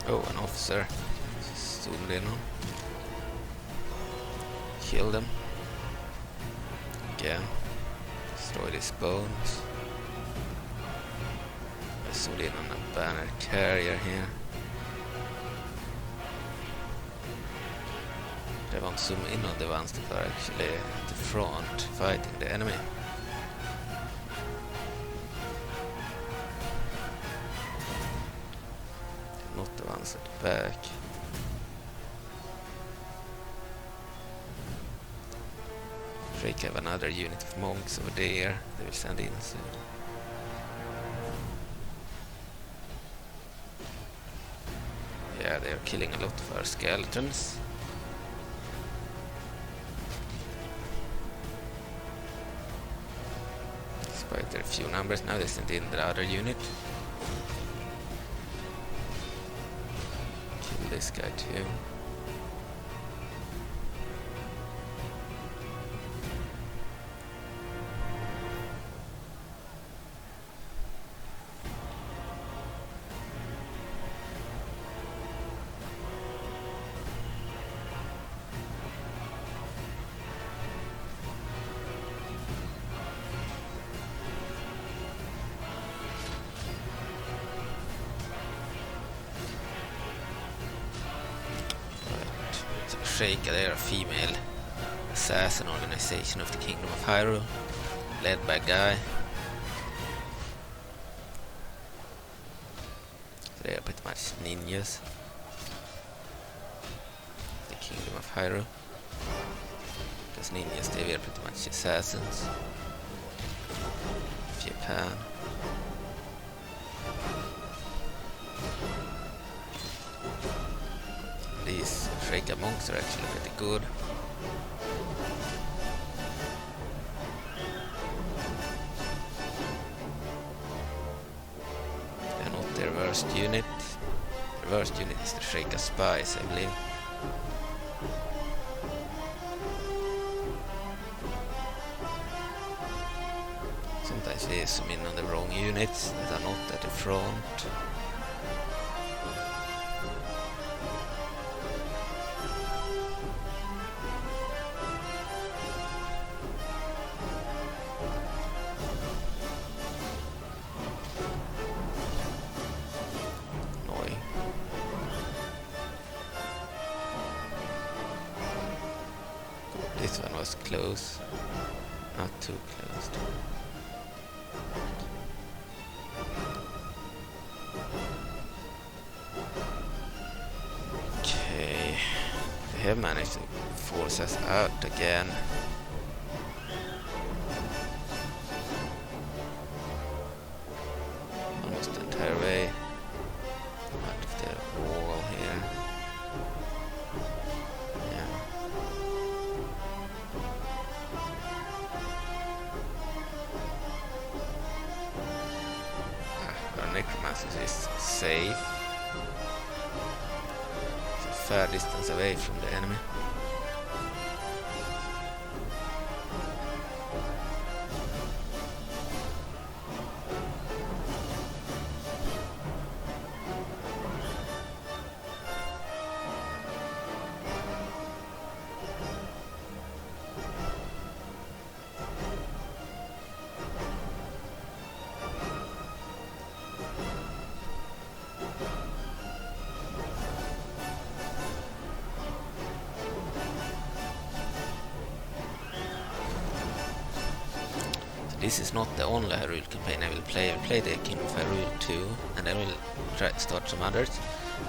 S2: Oh, an officer zoomed in on. Killed him. Again. Destroyed his bones. Zoomed in on a banner carrier here. I won't zoom in on the ones that are actually at the front fighting the enemy. Not the ones at the back. Sheikah have another unit of monks over there. They will send in soon. Yeah, they are killing a lot of our skeletons. Despite their few numbers, now they sent in the other unit. Kill this guy too. Sheikah, they are a female assassin organization of the Kingdom of Hyrule, led by a guy. They are pretty much ninjas. The Kingdom of Hyrule. Because ninjas, they were pretty much assassins. Japan. These Sheikah monks are actually pretty good. They're not their worst unit. The worst unit is the Sheikah spies, I believe. Sometimes they zoom in on the wrong units that are not at the front. Annoying. This one was close. Not too close. Okay, they have managed to force us out again. Almost the entire way out of the wall here. Yeah. Our Necromancer is safe. Fair distance away from the enemy. This is not the only Hyrule campaign I will play. I will play the Kingdom of Hyrule 2, and I will try to start some others.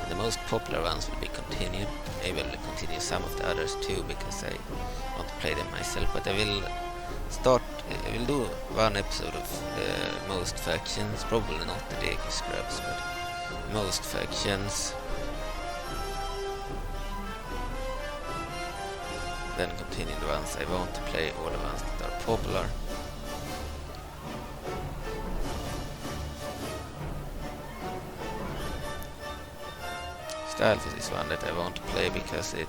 S2: And the most popular ones will be continued. Maybe I will continue some of the others too, because I want to play them myself. But I will do one episode of most factions, probably not the Deku Scrubs, but most factions. Then continue the ones I want to play, or the ones that are popular. Stalfos is one that I want to play because it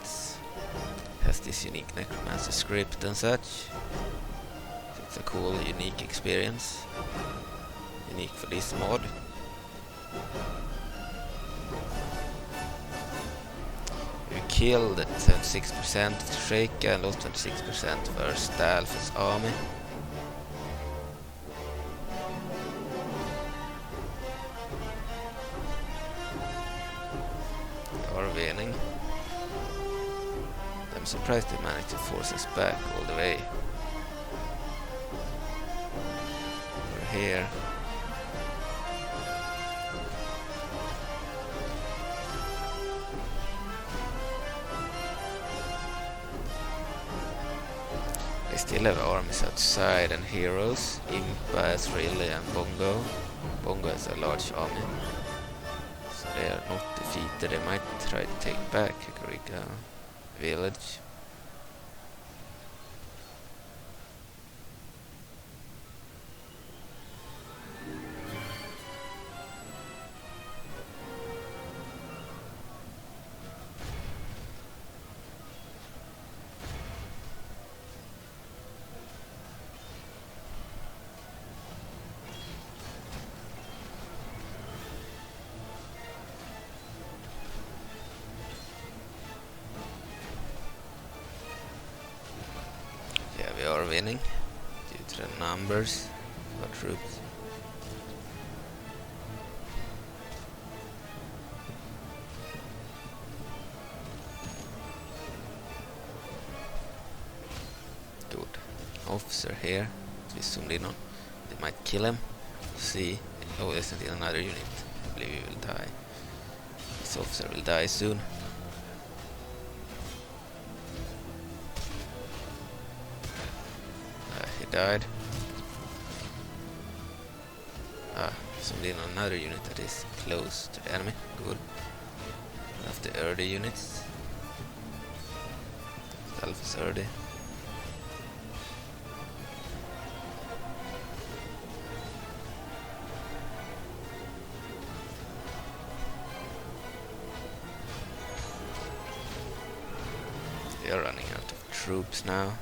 S2: has this unique Necromancer script and such. So it's a cool, unique experience. Unique for this mod. We killed 76% of the Sheikah and lost 26% for Stalfos' army. Winning. I'm surprised they managed to force us back all the way. We're here. They still have armies outside and heroes. Impa, Azrily and Bongo. Bongo has a large army. They are not defeated. They might try to take back Kakariko village. We are winning due to the numbers of our troops. officer here. We zoomed in on. They might kill him. See. Oh, isn't in another unit. I believe he will die. This officer will die soon. He died. Zoomed in on another unit that is close to the enemy. Good. Of the early units. Stalfos early. They are running out of troops now.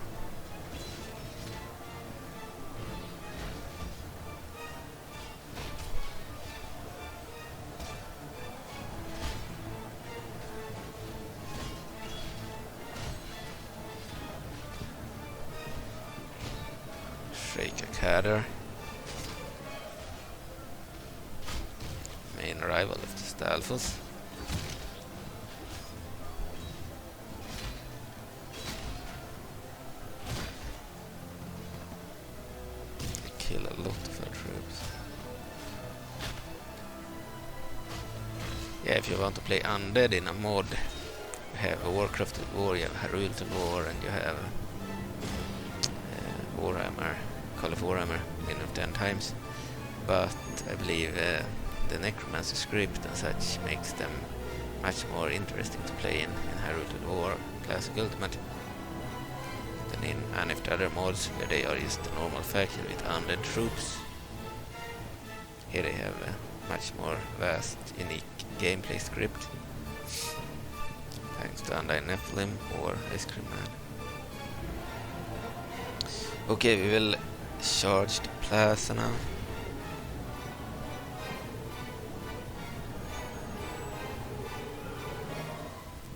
S2: Sheikah, main rival of the Stalfos. They kill a lot of our troops. Yeah, if you want to play Undead in a mod, you have a Warcraft War, you have Hyrule Total War, and you have Warhammer. Call of Warhammer minimum of 10 times, but I believe the Necromancer script and such makes them much more interesting to play in Hyrule Total War Classic Ultimate than in any of the other mods where they are just a normal faction with undead troops. Here they have a much more vast, unique gameplay script thanks to Undead and Dethl or Ice Cream Man. Okay, we will charge the plaza now.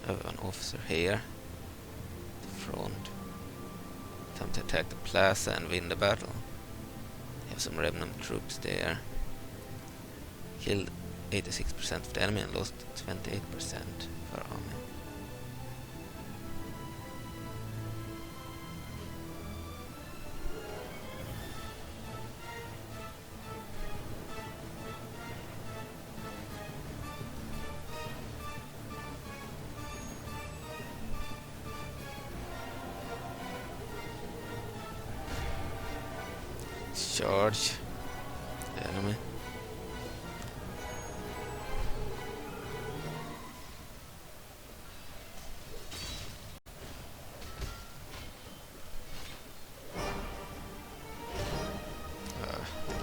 S2: I have an officer here. The front. Time to attack the plaza and win the battle. Have some remnant troops there. Killed 86% of the enemy and lost 28% of our army. Charge the enemy.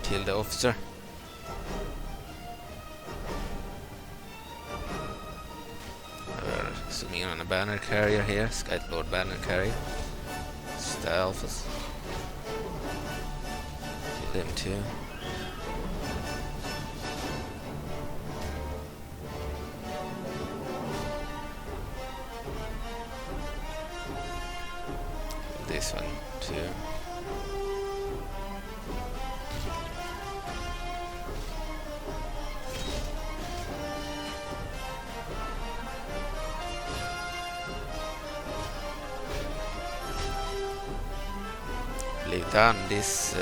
S2: Kill the officer. We're zooming in on a banner carrier here, Lord banner carrier. Stalfos. Them too. This one too. We've done this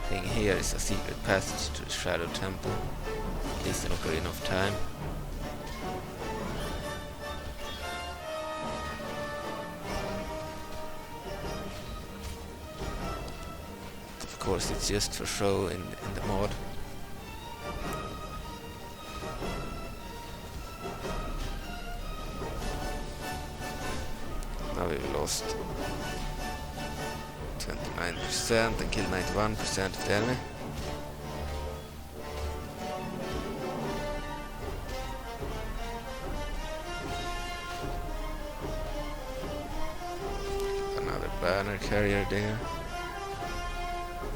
S2: thing here is a secret passage to the Shadow Temple. At least an Ocarina of Time. Of course, it's just for show in the mod. Now we've lost 29% and killed 91% of the enemy. Another banner carrier there.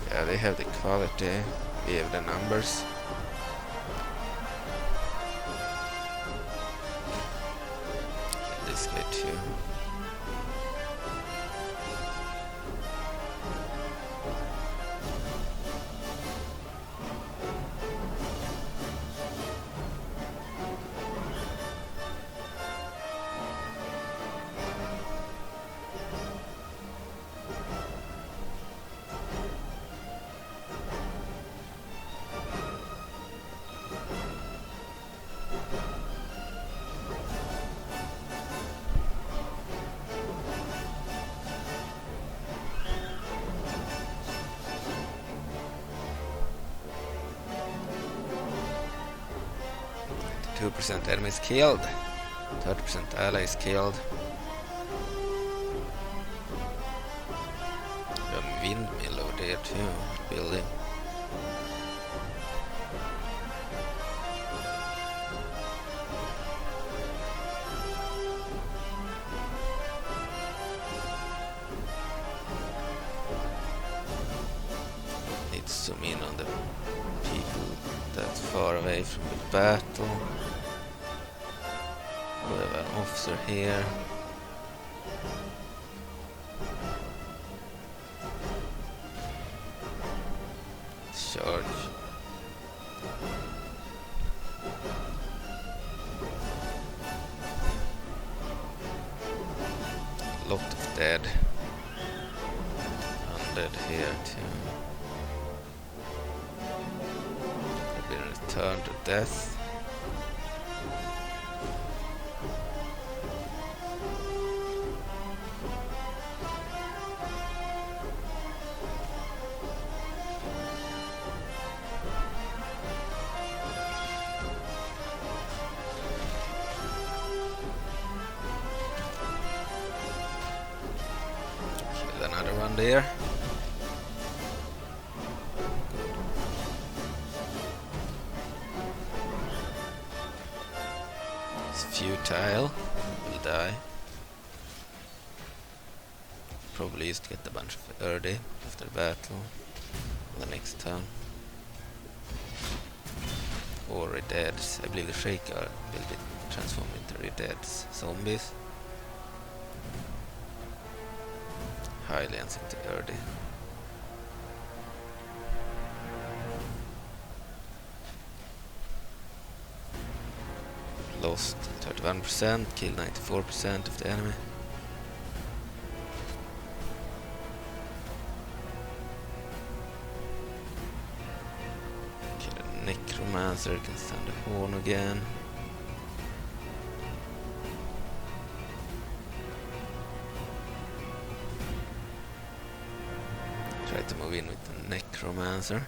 S2: Yeah, they have the quality, we have the numbers. This guy too. 2% enemies killed. 30% allies killed. A windmill over there too, building. Need to zoom in on the people that far away from the battle. We have an officer here. Charge. Lot of dead. Undead here too. They've been returned to death. Another one there. It's futile. Will die. Probably used to get a bunch of Erde after battle. The next turn. Or Redeads. I believe the Sheikah will be transformed into Redeads. Zombies. Highlands into Erde. Lost 31%, killed 94% of the enemy. Kill a Necromancer, can stand the horn again. Try to move in with the Necromancer.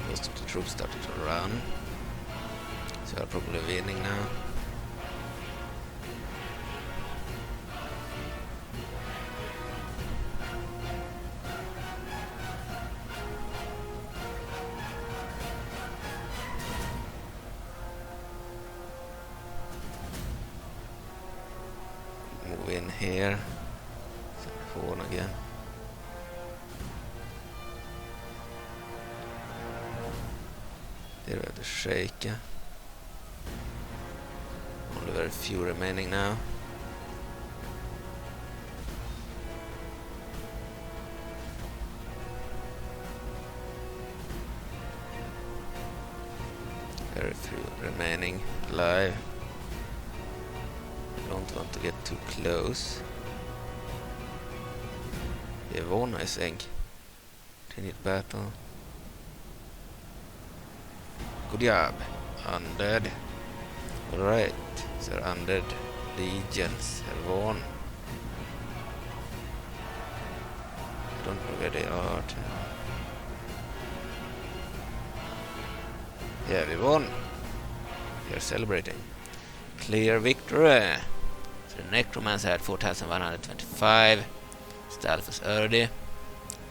S2: Most of the troops started to run, so I'm probably winning now. Move in here. Horn again. There we have the Sheikah. Only very few remaining now. Very few remaining alive. Don't want to get too close. We won, I think. Continued battle. Good job. Undead. Alright, so Undead Legions have won. I don't know where they are. Yeah, we won. We are celebrating. Clear victory. So the Necromancer had 4,125. Stalfos Erde.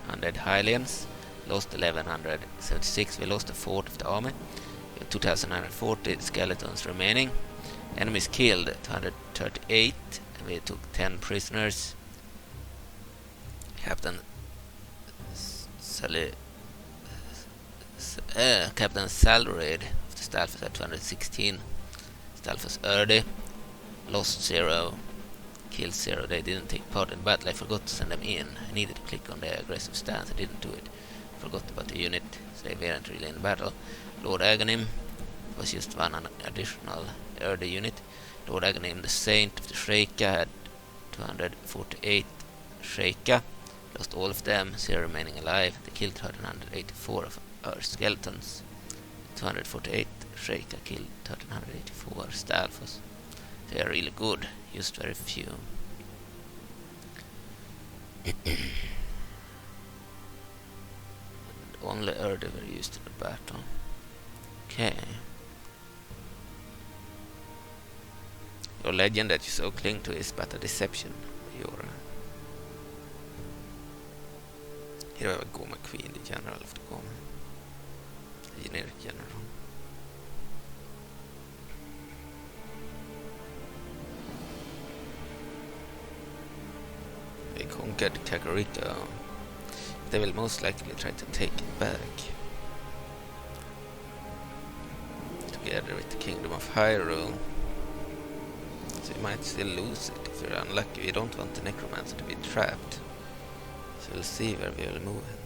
S2: Undead Highlands. Lost 1,176. We lost a fourth of the army. We have 2,940 skeletons remaining. Enemies killed 238. And we took 10 prisoners. Captain Stallord of the Stalfos had 216. Stalfos Erde. Lost 0. Killed 0. They didn't take part in the battle. I forgot to send them in. I needed to click on the aggressive stance. I didn't do it. Forgot about the unit, so they weren't really in the battle. Lord Akazoo was just one additional Erde unit. Lord Akazoo, the Saint of the Sheikah, had 248 Sheikah. Lost all of them, 0 remaining alive. They killed 184 of our skeletons. 248 Sheikah killed 184 Stalfos. They are really good Used very few. Only Erde were used in the battle. Okay. Your legend that you so cling to is but a deception. Here I have a Goma Queen, the general of the Goma. The generic general. They conquered Kakariko. They will most likely try to take it back. Together with the Kingdom of Hyrule. So you might still lose it if you're unlucky. You don't want the Necromancer to be trapped. So we'll see where we will move him.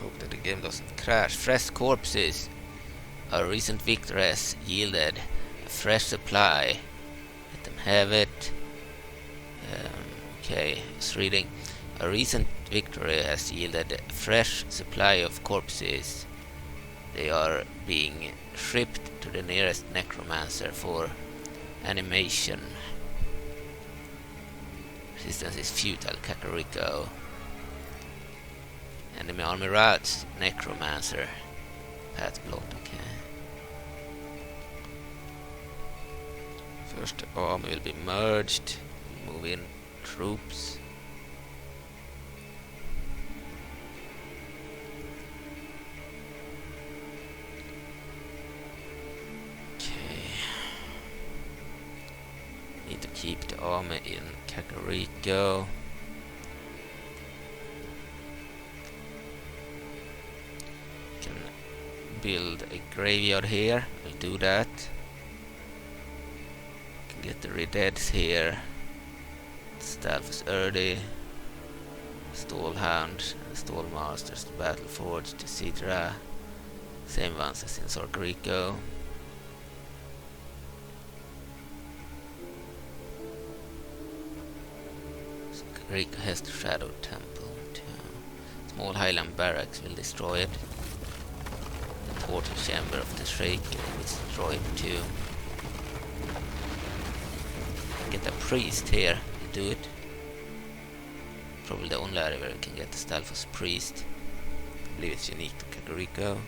S2: Hope that the game doesn't crash. Fresh corpses. Our recent victory has yielded a fresh supply. Let them have it. Okay, it's reading. A recent victory has yielded a fresh supply of corpses. They are being shipped to the nearest Necromancer for animation. Resistance is futile, Kakariko. Enemy army routes, Necromancer. Path blocked, okay. First the army will be merged. Move in troops. Need to keep the army in Kakariko. Can build a graveyard here. We'll do that. Can get the Redeads here. Stalfos Erde, Stallhound, Stallmasters, the Battleforge, the Sidra. Same ones as in Kakariko. Kakariko has the Shadow Temple too. Small Highland Barracks will destroy it. The Portal Chamber of the Sheikah will destroy it too. Get a priest here to do it. Probably the only area where you can get the Stalfos priest. I believe it's unique to Kakariko.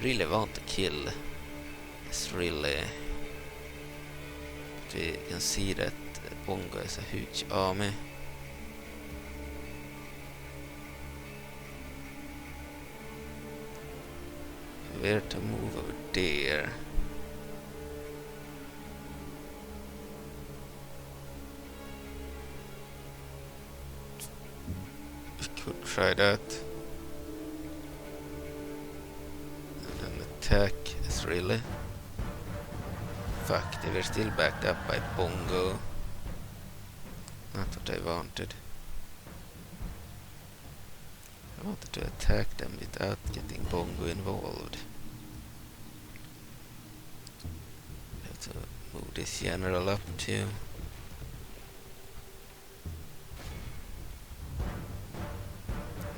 S2: Really want to kill Azrily. But we can see that Bongo is a huge army. Where to move over there? We could try that. And then attack Azrily. Fuck, they were still backed up by Bongo. Not what I wanted. I wanted to attack them without getting Bongo involved. I have to move this general up too.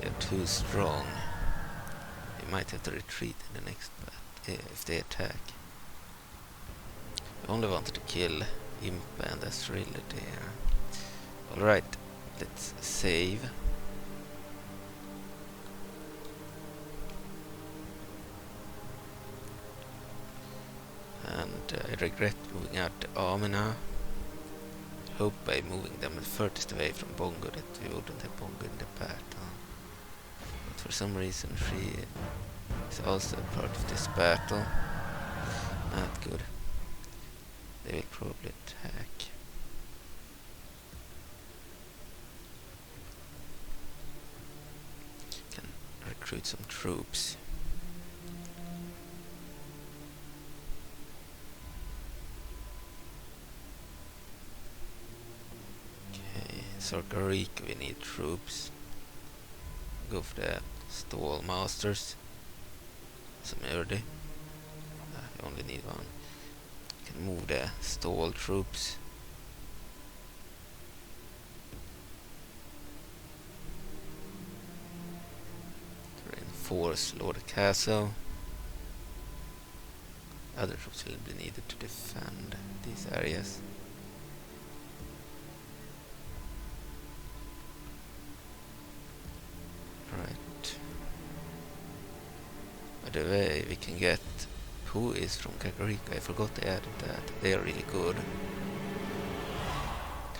S2: They're too strong. We might have to retreat in the next battle if they attack. I only wanted to kill Impa and Azrily there. Alright, let's save. And I regret moving out the army now. Hope by moving them furthest away from Bongo that we wouldn't have Bongo in the battle. But for some reason she is also a part of this battle. Not good. They will probably attack. Can recruit some troops. Okay, Kakariko we need troops. Go for the Stallmasters. Some Erde. I only need one. Can move the Stall troops. reinforce Lord Akazoo. Other troops will be needed to defend these areas. Right. By the way, we can get who is from Kakariko. I forgot they added that. They are really good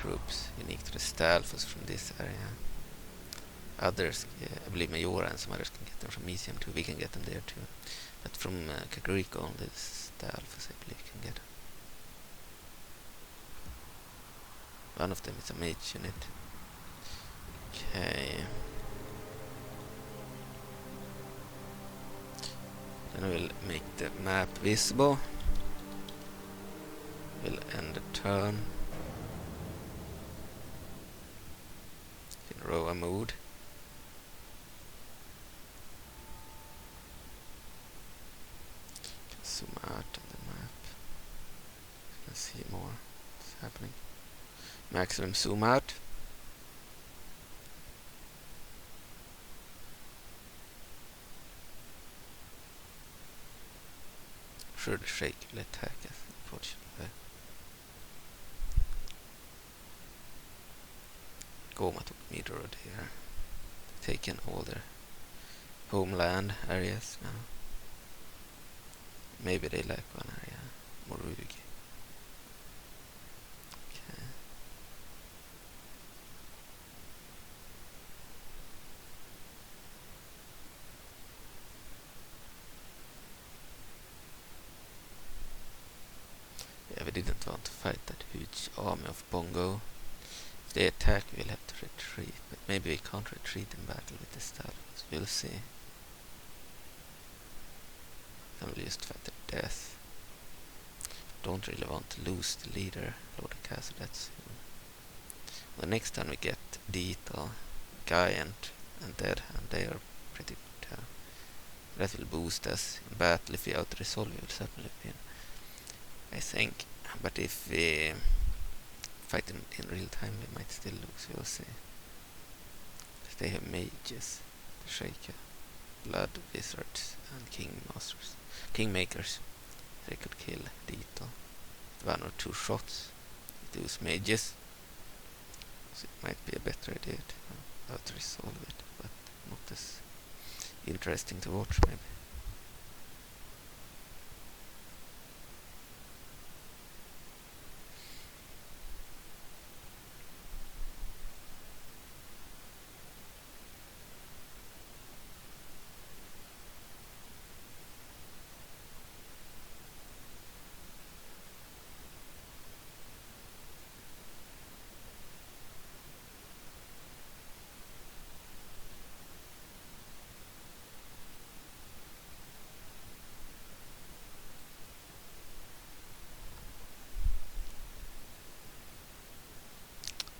S2: troops, unique to the Stalfos from this area. Others, I believe Majora and some others can get them from Museum too. We can get them there too. But from Kakariko, only the Stalfos, I believe, can get them. One of them is a mage unit. Okay. Then we'll make the map visible. We'll end the turn in Roa mode. Can zoom out on the map. You can see more what's happening. Maximum zoom out. Sure, the Sheikah will attack us, unfortunately. Goma took Midor there. Taken all their homeland areas now. Maybe they like one area. Morugi. Okay. Yeah, we didn't want to fight that huge army of Bongo. If they attack, we'll have to retreat, but maybe we can't retreat in battle with the Stalfos. We'll see. Then we'll just fight to death. Don't really want to lose the leader, Lord Akazoo, that's soon. Well, next time we get Dethl, Giant, and Deadhand, they are pretty good. That will boost us in battle. If we out-resolve, we will certainly win, I think. But if we fight in real time, we might still lose, we'll see. Because they have mages, the Sheikah, blood wizards, and kingmakers. They could kill Dethl with 1 or 2 shots with those mages. So it might be a better idea to out-resolve it, but not as interesting to watch, maybe.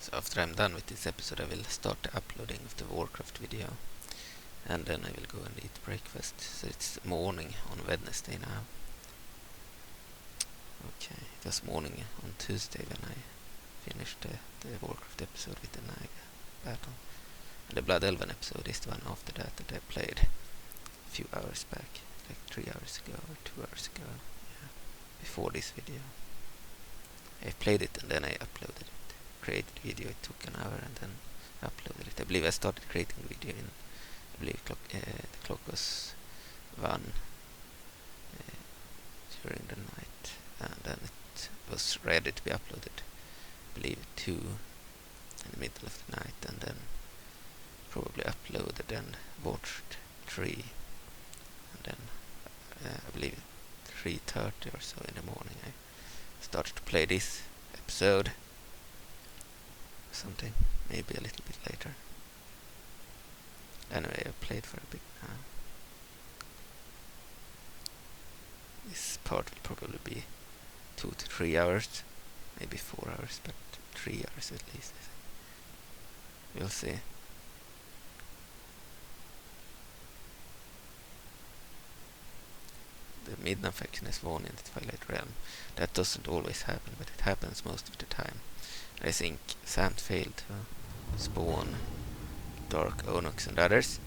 S2: So after I'm done with this episode, I will start the uploading of the Warcraft video, and then I will go and eat breakfast. So it's morning on Wednesday now. Okay, it was morning on Tuesday when I finished the Warcraft episode with the Naga battle. And the Blood Elven episode is the one after that I played a few hours back, like 3 hours ago or 2 hours ago, yeah, before this video. I played it and then I uploaded it. Created video, it took an hour, and then uploaded it. I believe I started creating video in, I believe the clock was 1 during the night, and then it was ready to be uploaded, I believe 2 in the middle of the night, and then probably uploaded and watched 3, and then I believe 3:30 or so in the morning I started to play this episode. Something, maybe a little bit later. Anyway, I played for a bit now. This part will probably be 2 to 3 hours, maybe 4 hours, but 3 hours at least, I think. We'll see. The Midna faction has won in the Twilight Realm. That doesn't always happen, but it happens most of the time. I think Zant failed to spawn Dark Onox and others,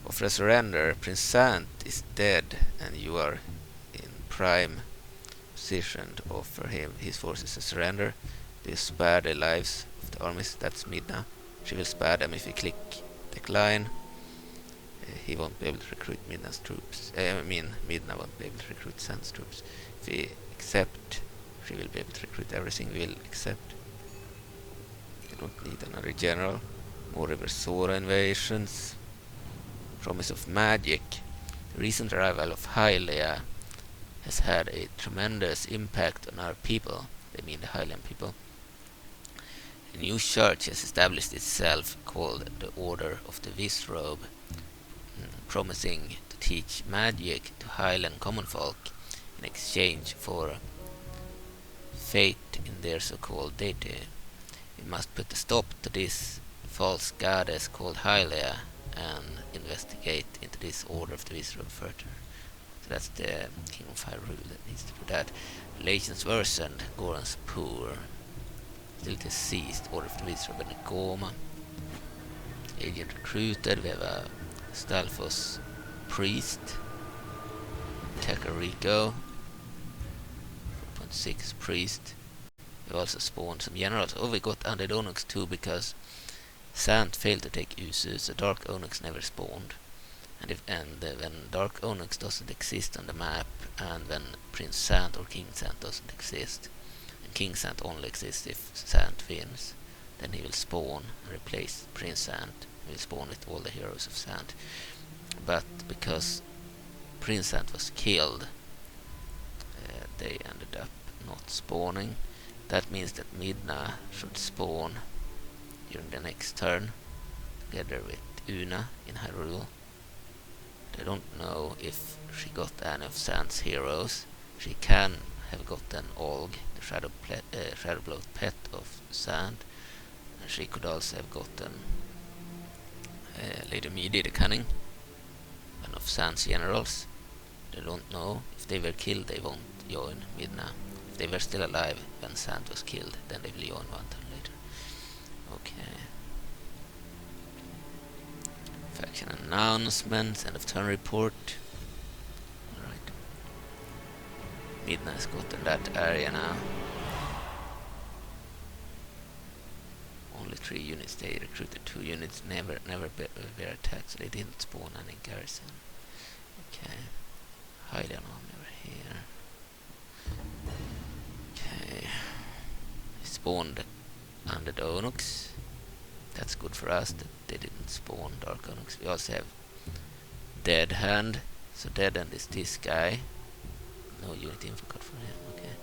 S2: Offer a surrender. Prince Zant is dead, and you are in prime position to offer him his forces a surrender. Do you spare the lives of the armies? That's Midna. She will spare them if you click decline. He won't be able to recruit Midna's troops. Midna won't be able to recruit Zant's troops. If we accept, she will be able to recruit everything we will accept. We don't need another general. More Reversora invasions. Promise of magic. The recent arrival of Hylia has had a tremendous impact on our people. They mean the Hylian people. A new church has established itself called the Order of the Visrobe, promising to teach magic to Hylian common folk in exchange for faith in their so-called deity. We must put a stop to this false goddess called Hylia and investigate into this Order of the Visrobe further. So that's the King of Hyrule that needs to do that. Relations worsened. Goron's poor. Still deceased. Order of the Visrobe and Goma. Agent recruited. We have a Stalfos priest. Kakariko. 4.6 priest. We also spawned some generals. Oh, we got Undead Onox too because Zant failed to take Usu, so Dark Onox never spawned. And when Dark Onox doesn't exist on the map, and when Prince Zant or King Zant doesn't exist, and King Zant only exists if Zant wins, then he will spawn and replace Prince Zant. He will spawn with all the heroes of Zant. But because Prince Zant was killed, they ended up not spawning. That means that Midna should spawn during the next turn, together with Una in Hyrule. I don't know if she got any of Zant's heroes. She can have gotten Olg, the Shadowbloat pet of Zant. And she could also have gotten Lady Midi the Cunning, one of Zant's generals. I don't know. If they were killed, they won't join Midna. If they were still alive when Zant was killed, then they will join one turn later. Okay. Faction announcements, end of turn report. Alright. Midna has gotten that area now. Only 3 units. They recruited 2 units. Never were attacked, so they didn't spawn any garrison. Okay. Hylian army over here. Okay. Spawned Undead Onox. That's good for us that they didn't spawn Dark Onox. We also have Deadhand. So Deadhand is this guy. No unit info card for him. Okay.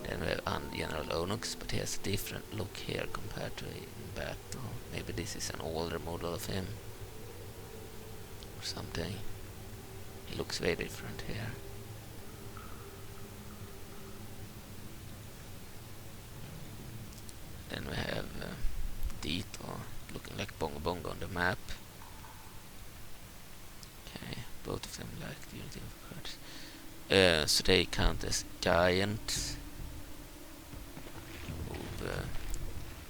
S2: Then we have General Onox, but he has a different look here compared to in battle. Maybe this is an older model of him or something. He looks very different here. Then we have Dethl, looking like Bongo Bongo on the map. Okay, both of them like the unity of cards. So they count as giants. Move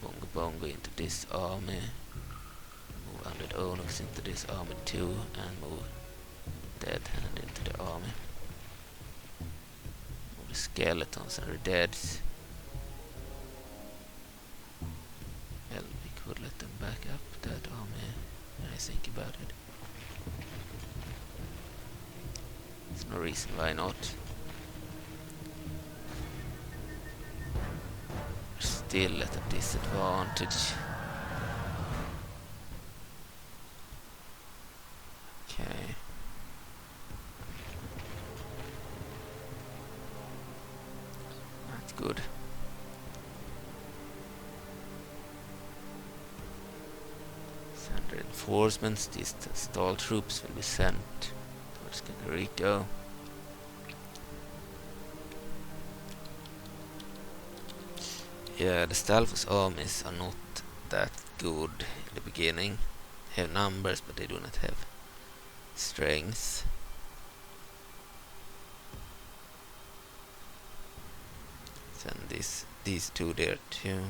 S2: Bongo Bongo into this army. Move Undead Onox into this army too, and move Deadhand into the army. Move the skeletons and the deads. Well, we could let them back up that army when I think about it. There's no reason why not. We're still at a disadvantage. Okay. That's good. Send reinforcements. These stall troops will be sent towards Kakariko. Yeah, the Stalfos armies are not that good in the beginning. They have numbers, but they do not have strength. Send these two there too.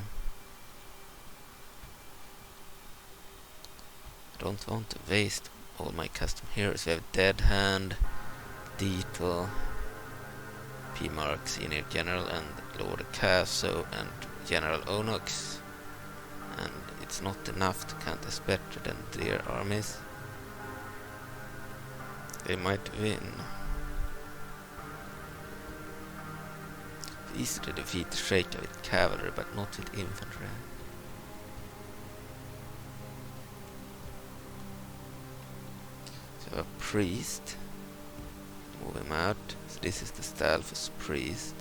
S2: I don't want to waste all my custom heroes. We have Deadhand, Dethl, Pimarx, Senior General, and Lord Akazoo, and General Onox. And it's not enough to contest better than their armies. They might win. It's easy to defeat the Sheikah with cavalry, but not with infantry. So a priest. Move him out. So this is the Stalfos priest.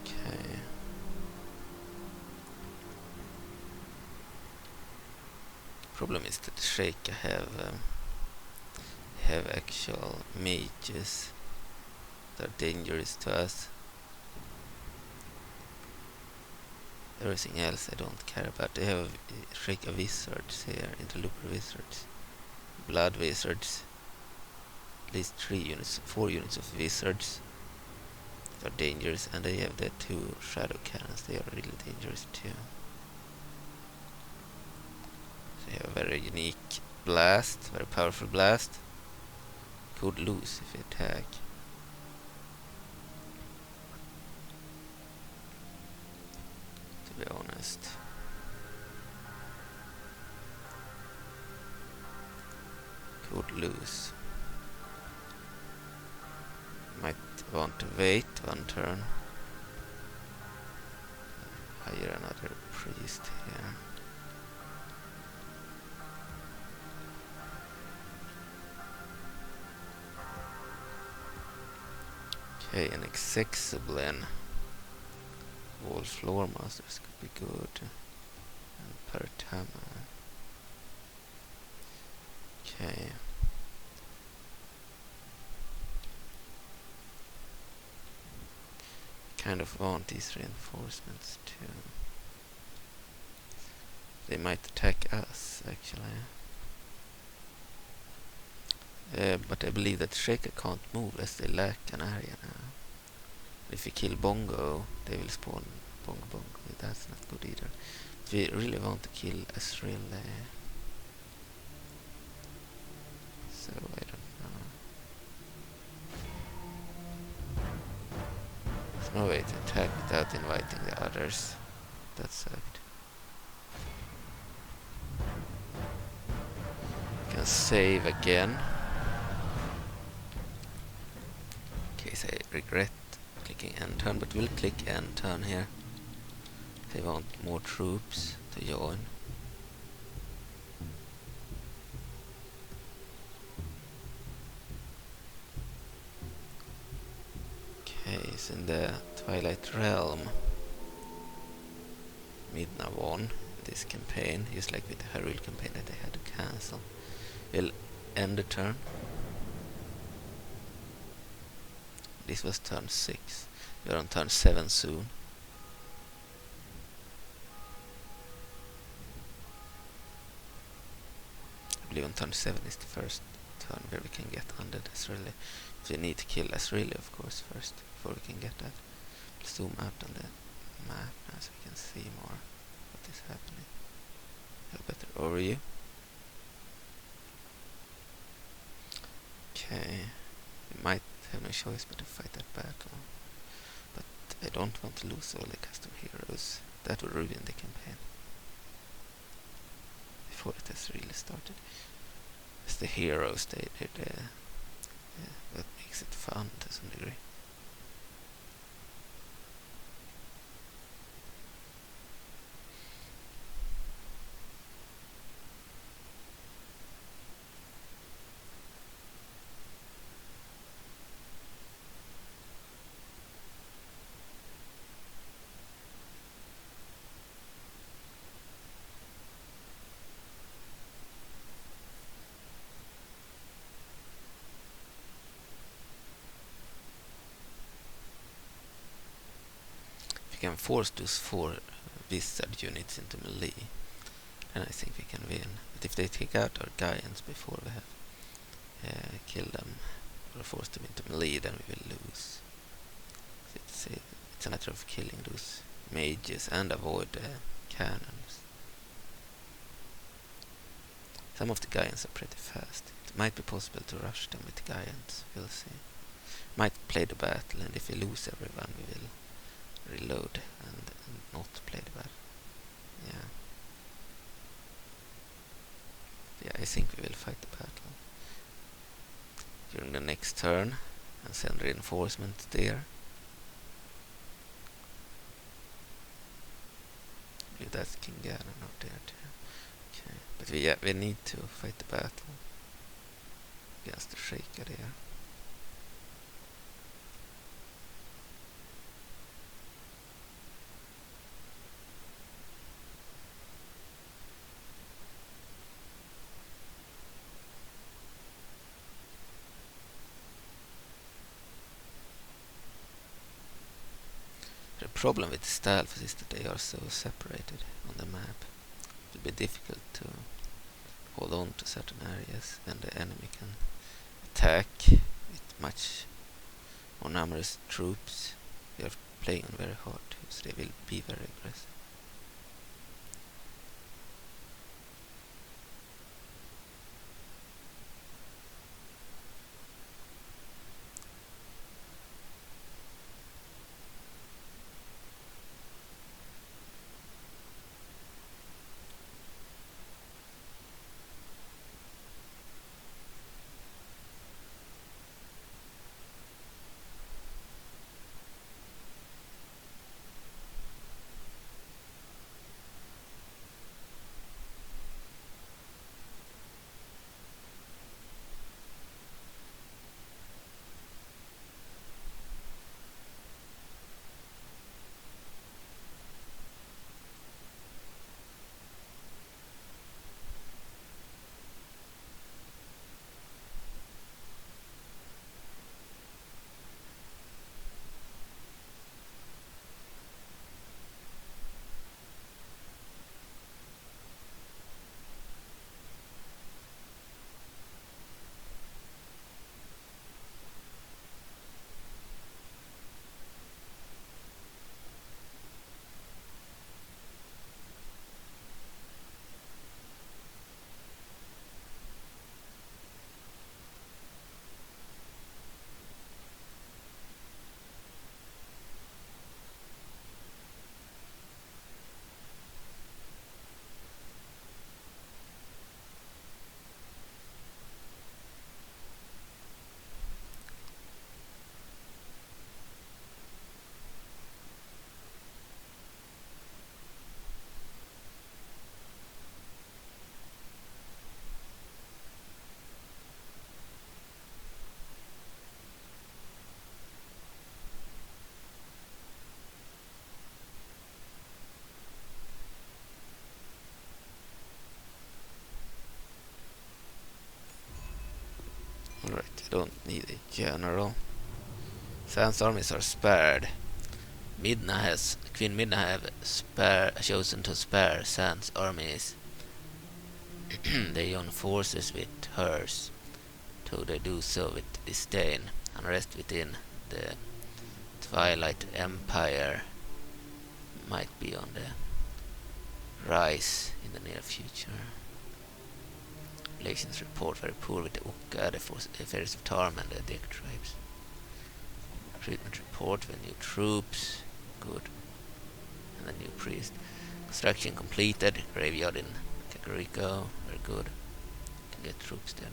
S2: Okay. Problem is that the Sheikah have actual mages that are dangerous to us. Everything else I don't care about. They have Sheikah wizards here, interloper wizards, blood wizards, at least 4 units of wizards that are dangerous, and they have the 2 shadow cannons. They are really dangerous too. So they have a very unique blast, very powerful blast. Could lose if you attack. To be honest. Could lose. Might want to wait 1 turn. Hire another priest here. Okay, an Exexablin. All floor masters could be good. And Paratama. Okay. Kind of want these reinforcements too. They might attack us actually. But I believe that Sheikah can't move as they lack an area now. If we kill Bongo, they will spawn Bongo. That's not good either. We really want to kill Azrily. So I don't know. There's no way to attack without inviting the others. That sucked. Can save again. In case I regret clicking end turn, but we'll click end turn here. They want more troops to join. Okay, it's in the Twilight realm. Midna won this campaign, just like with the Hyrule campaign that they had to cancel. We'll end the turn. This was turn 6. We are on turn 7 soon. I believe on turn 7 is the first turn where we can get Undead Azrily. We need to kill Azrily, of course, first, before we can get that. We'll zoom out on the map now so we can see more what is happening. A better overview. Okay, we might have no choice but to fight that battle. But I don't want to lose all the custom heroes. That would ruin the campaign before it has really started. It's the heroes, that makes it fun to some degree. We can force those 4 wizard units into melee, and I think we can win. But if they take out our giants before we have killed them or forced them into melee, then we will lose. So it's a matter of killing those mages and avoid cannons. Some of the giants are pretty fast. It might be possible to rush them with giants, we'll see. Might play the battle, and if we lose everyone we will reload and not play the battle. Yeah, I think we will fight the battle during the next turn and send reinforcements there. That's King Ganon out there too. Okay, but we need to fight the battle against the Sheikah there. The problem with Stalfos is that they are so separated on the map. It will be difficult to hold on to certain areas when the enemy can attack with much more numerous troops. We are playing on very hard too, so they will be very aggressive. Alright, I don't need a general. Zant's armies are spared. Queen Midna have chosen to spare Zant's armies. They join forces with hers, though they do so with disdain. Unrest within the Twilight Empire might be on the rise in the near future. Relations report very poor with the Ukka, the affairs of Tarm and the Dek tribes. Recruitment report with new troops, good. And a new priest. Construction completed, graveyard in Kakariko, very good. Can get troops there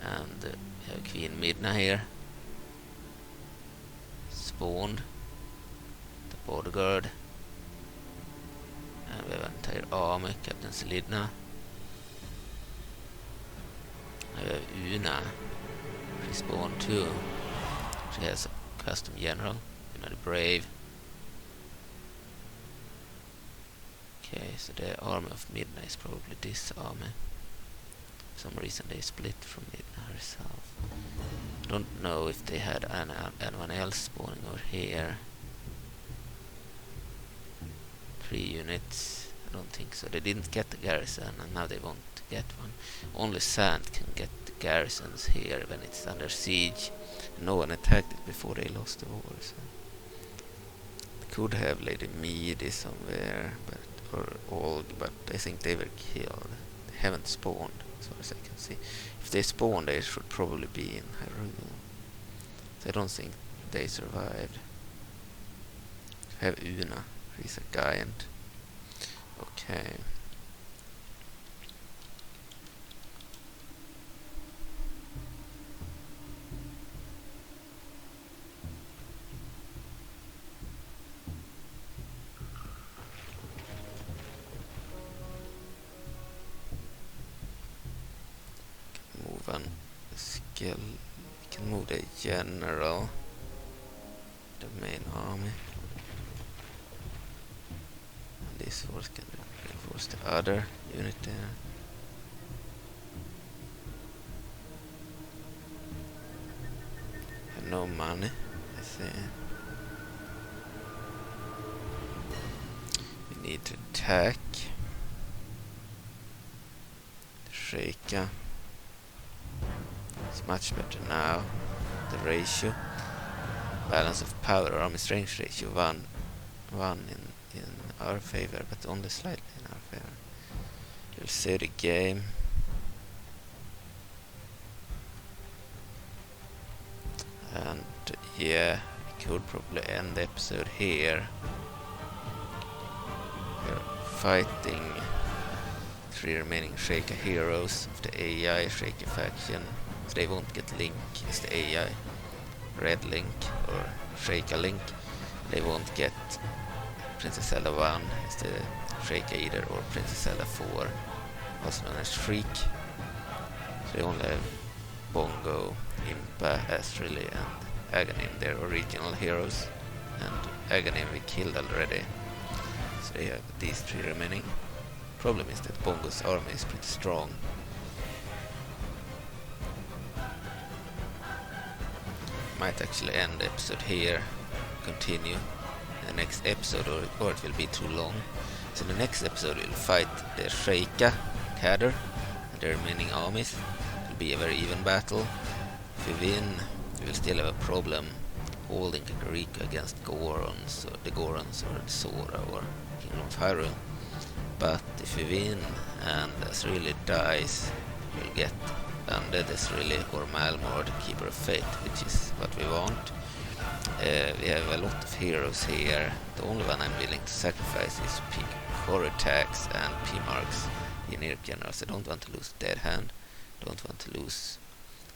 S2: now. And we have Queen Midna here. Spawned. The bodyguard. And we have an entire army, Captain Selidna. I have Una. She spawned too. She has a custom general. Una the Brave. Okay, so the army of Midna is probably this army. For some reason they split from Midna herself. Don't know if they had anyone else spawning over here. 3 units. I don't think so. They didn't get the garrison and now they want to get one. Only Zant can get the garrisons here when it's under siege. No one attacked it before they lost the war. So the could have Lady Meady somewhere, but I think they were killed. They haven't spawned, as far as I can see. If they spawn, they should probably be in Hyrule. So I don't think they survived. We have Una. She's a giant. Okay. Move on skill. We can move the general, the main army. And this force can reinforce the other unit there. Have no money, I see. We need to attack the Sheikah. It's much better now. The ratio, balance of power, army strength ratio, 1 in our favor, but only slightly in our favor. We'll save the game. And yeah, we could probably end the episode here. We're fighting 3 remaining Sheikah heroes of the AI Sheikah faction. So they won't get Link as the AI, Red Link or Sheikah Link. They won't get Princess Zelda 1 as the Sheikah either, or Princess Zelda 4, also known as Freak. So they only have Bongo, Impa, Azrily and Aghanim, their original heroes. And Aghanim we killed already. So they have these 3 remaining. Problem is that Bongo's army is pretty strong. Might actually end the episode here, continue in the next episode, or it will be too long. So in the next episode we'll fight the Sheikah, Kader, and their remaining armies. It will be a very even battle. If we win, we will still have a problem holding Kakariko against Gorons, or the Gorons, or the Sora, or Kingdom of Hyrule. But if we win and Azrily dies, we'll get Undead Azrily or Malmord, Keeper of Fate, which is what we want. We have a lot of heroes here. The only one I'm willing to sacrifice is Xoruthax and Pimarx in generals. I don't want to lose Deadhand, don't want to lose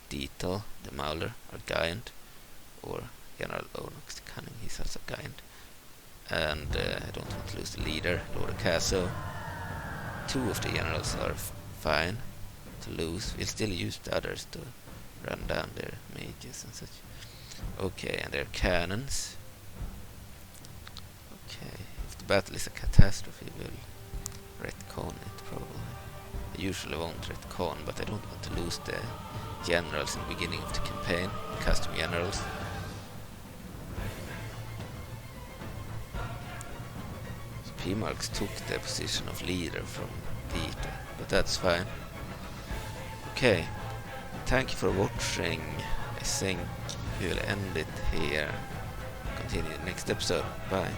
S2: Dethl, the Mauler, or Giant, or General Onox the Cunning, he's also Giant. And I don't want to lose the leader, Lord Akazoo. 2 of the generals are fine to lose. We'll still use the others to run down their mages and such. Okay, and their cannons. Okay, if the battle is a catastrophe, we'll retcon it probably. I usually won't retcon, but I don't want to lose the generals in the beginning of the campaign, custom generals. So Pimarx took the position of leader from Dethl, but that's fine. Okay, thank you for watching. I think we will end it here. Continue the next episode. Bye.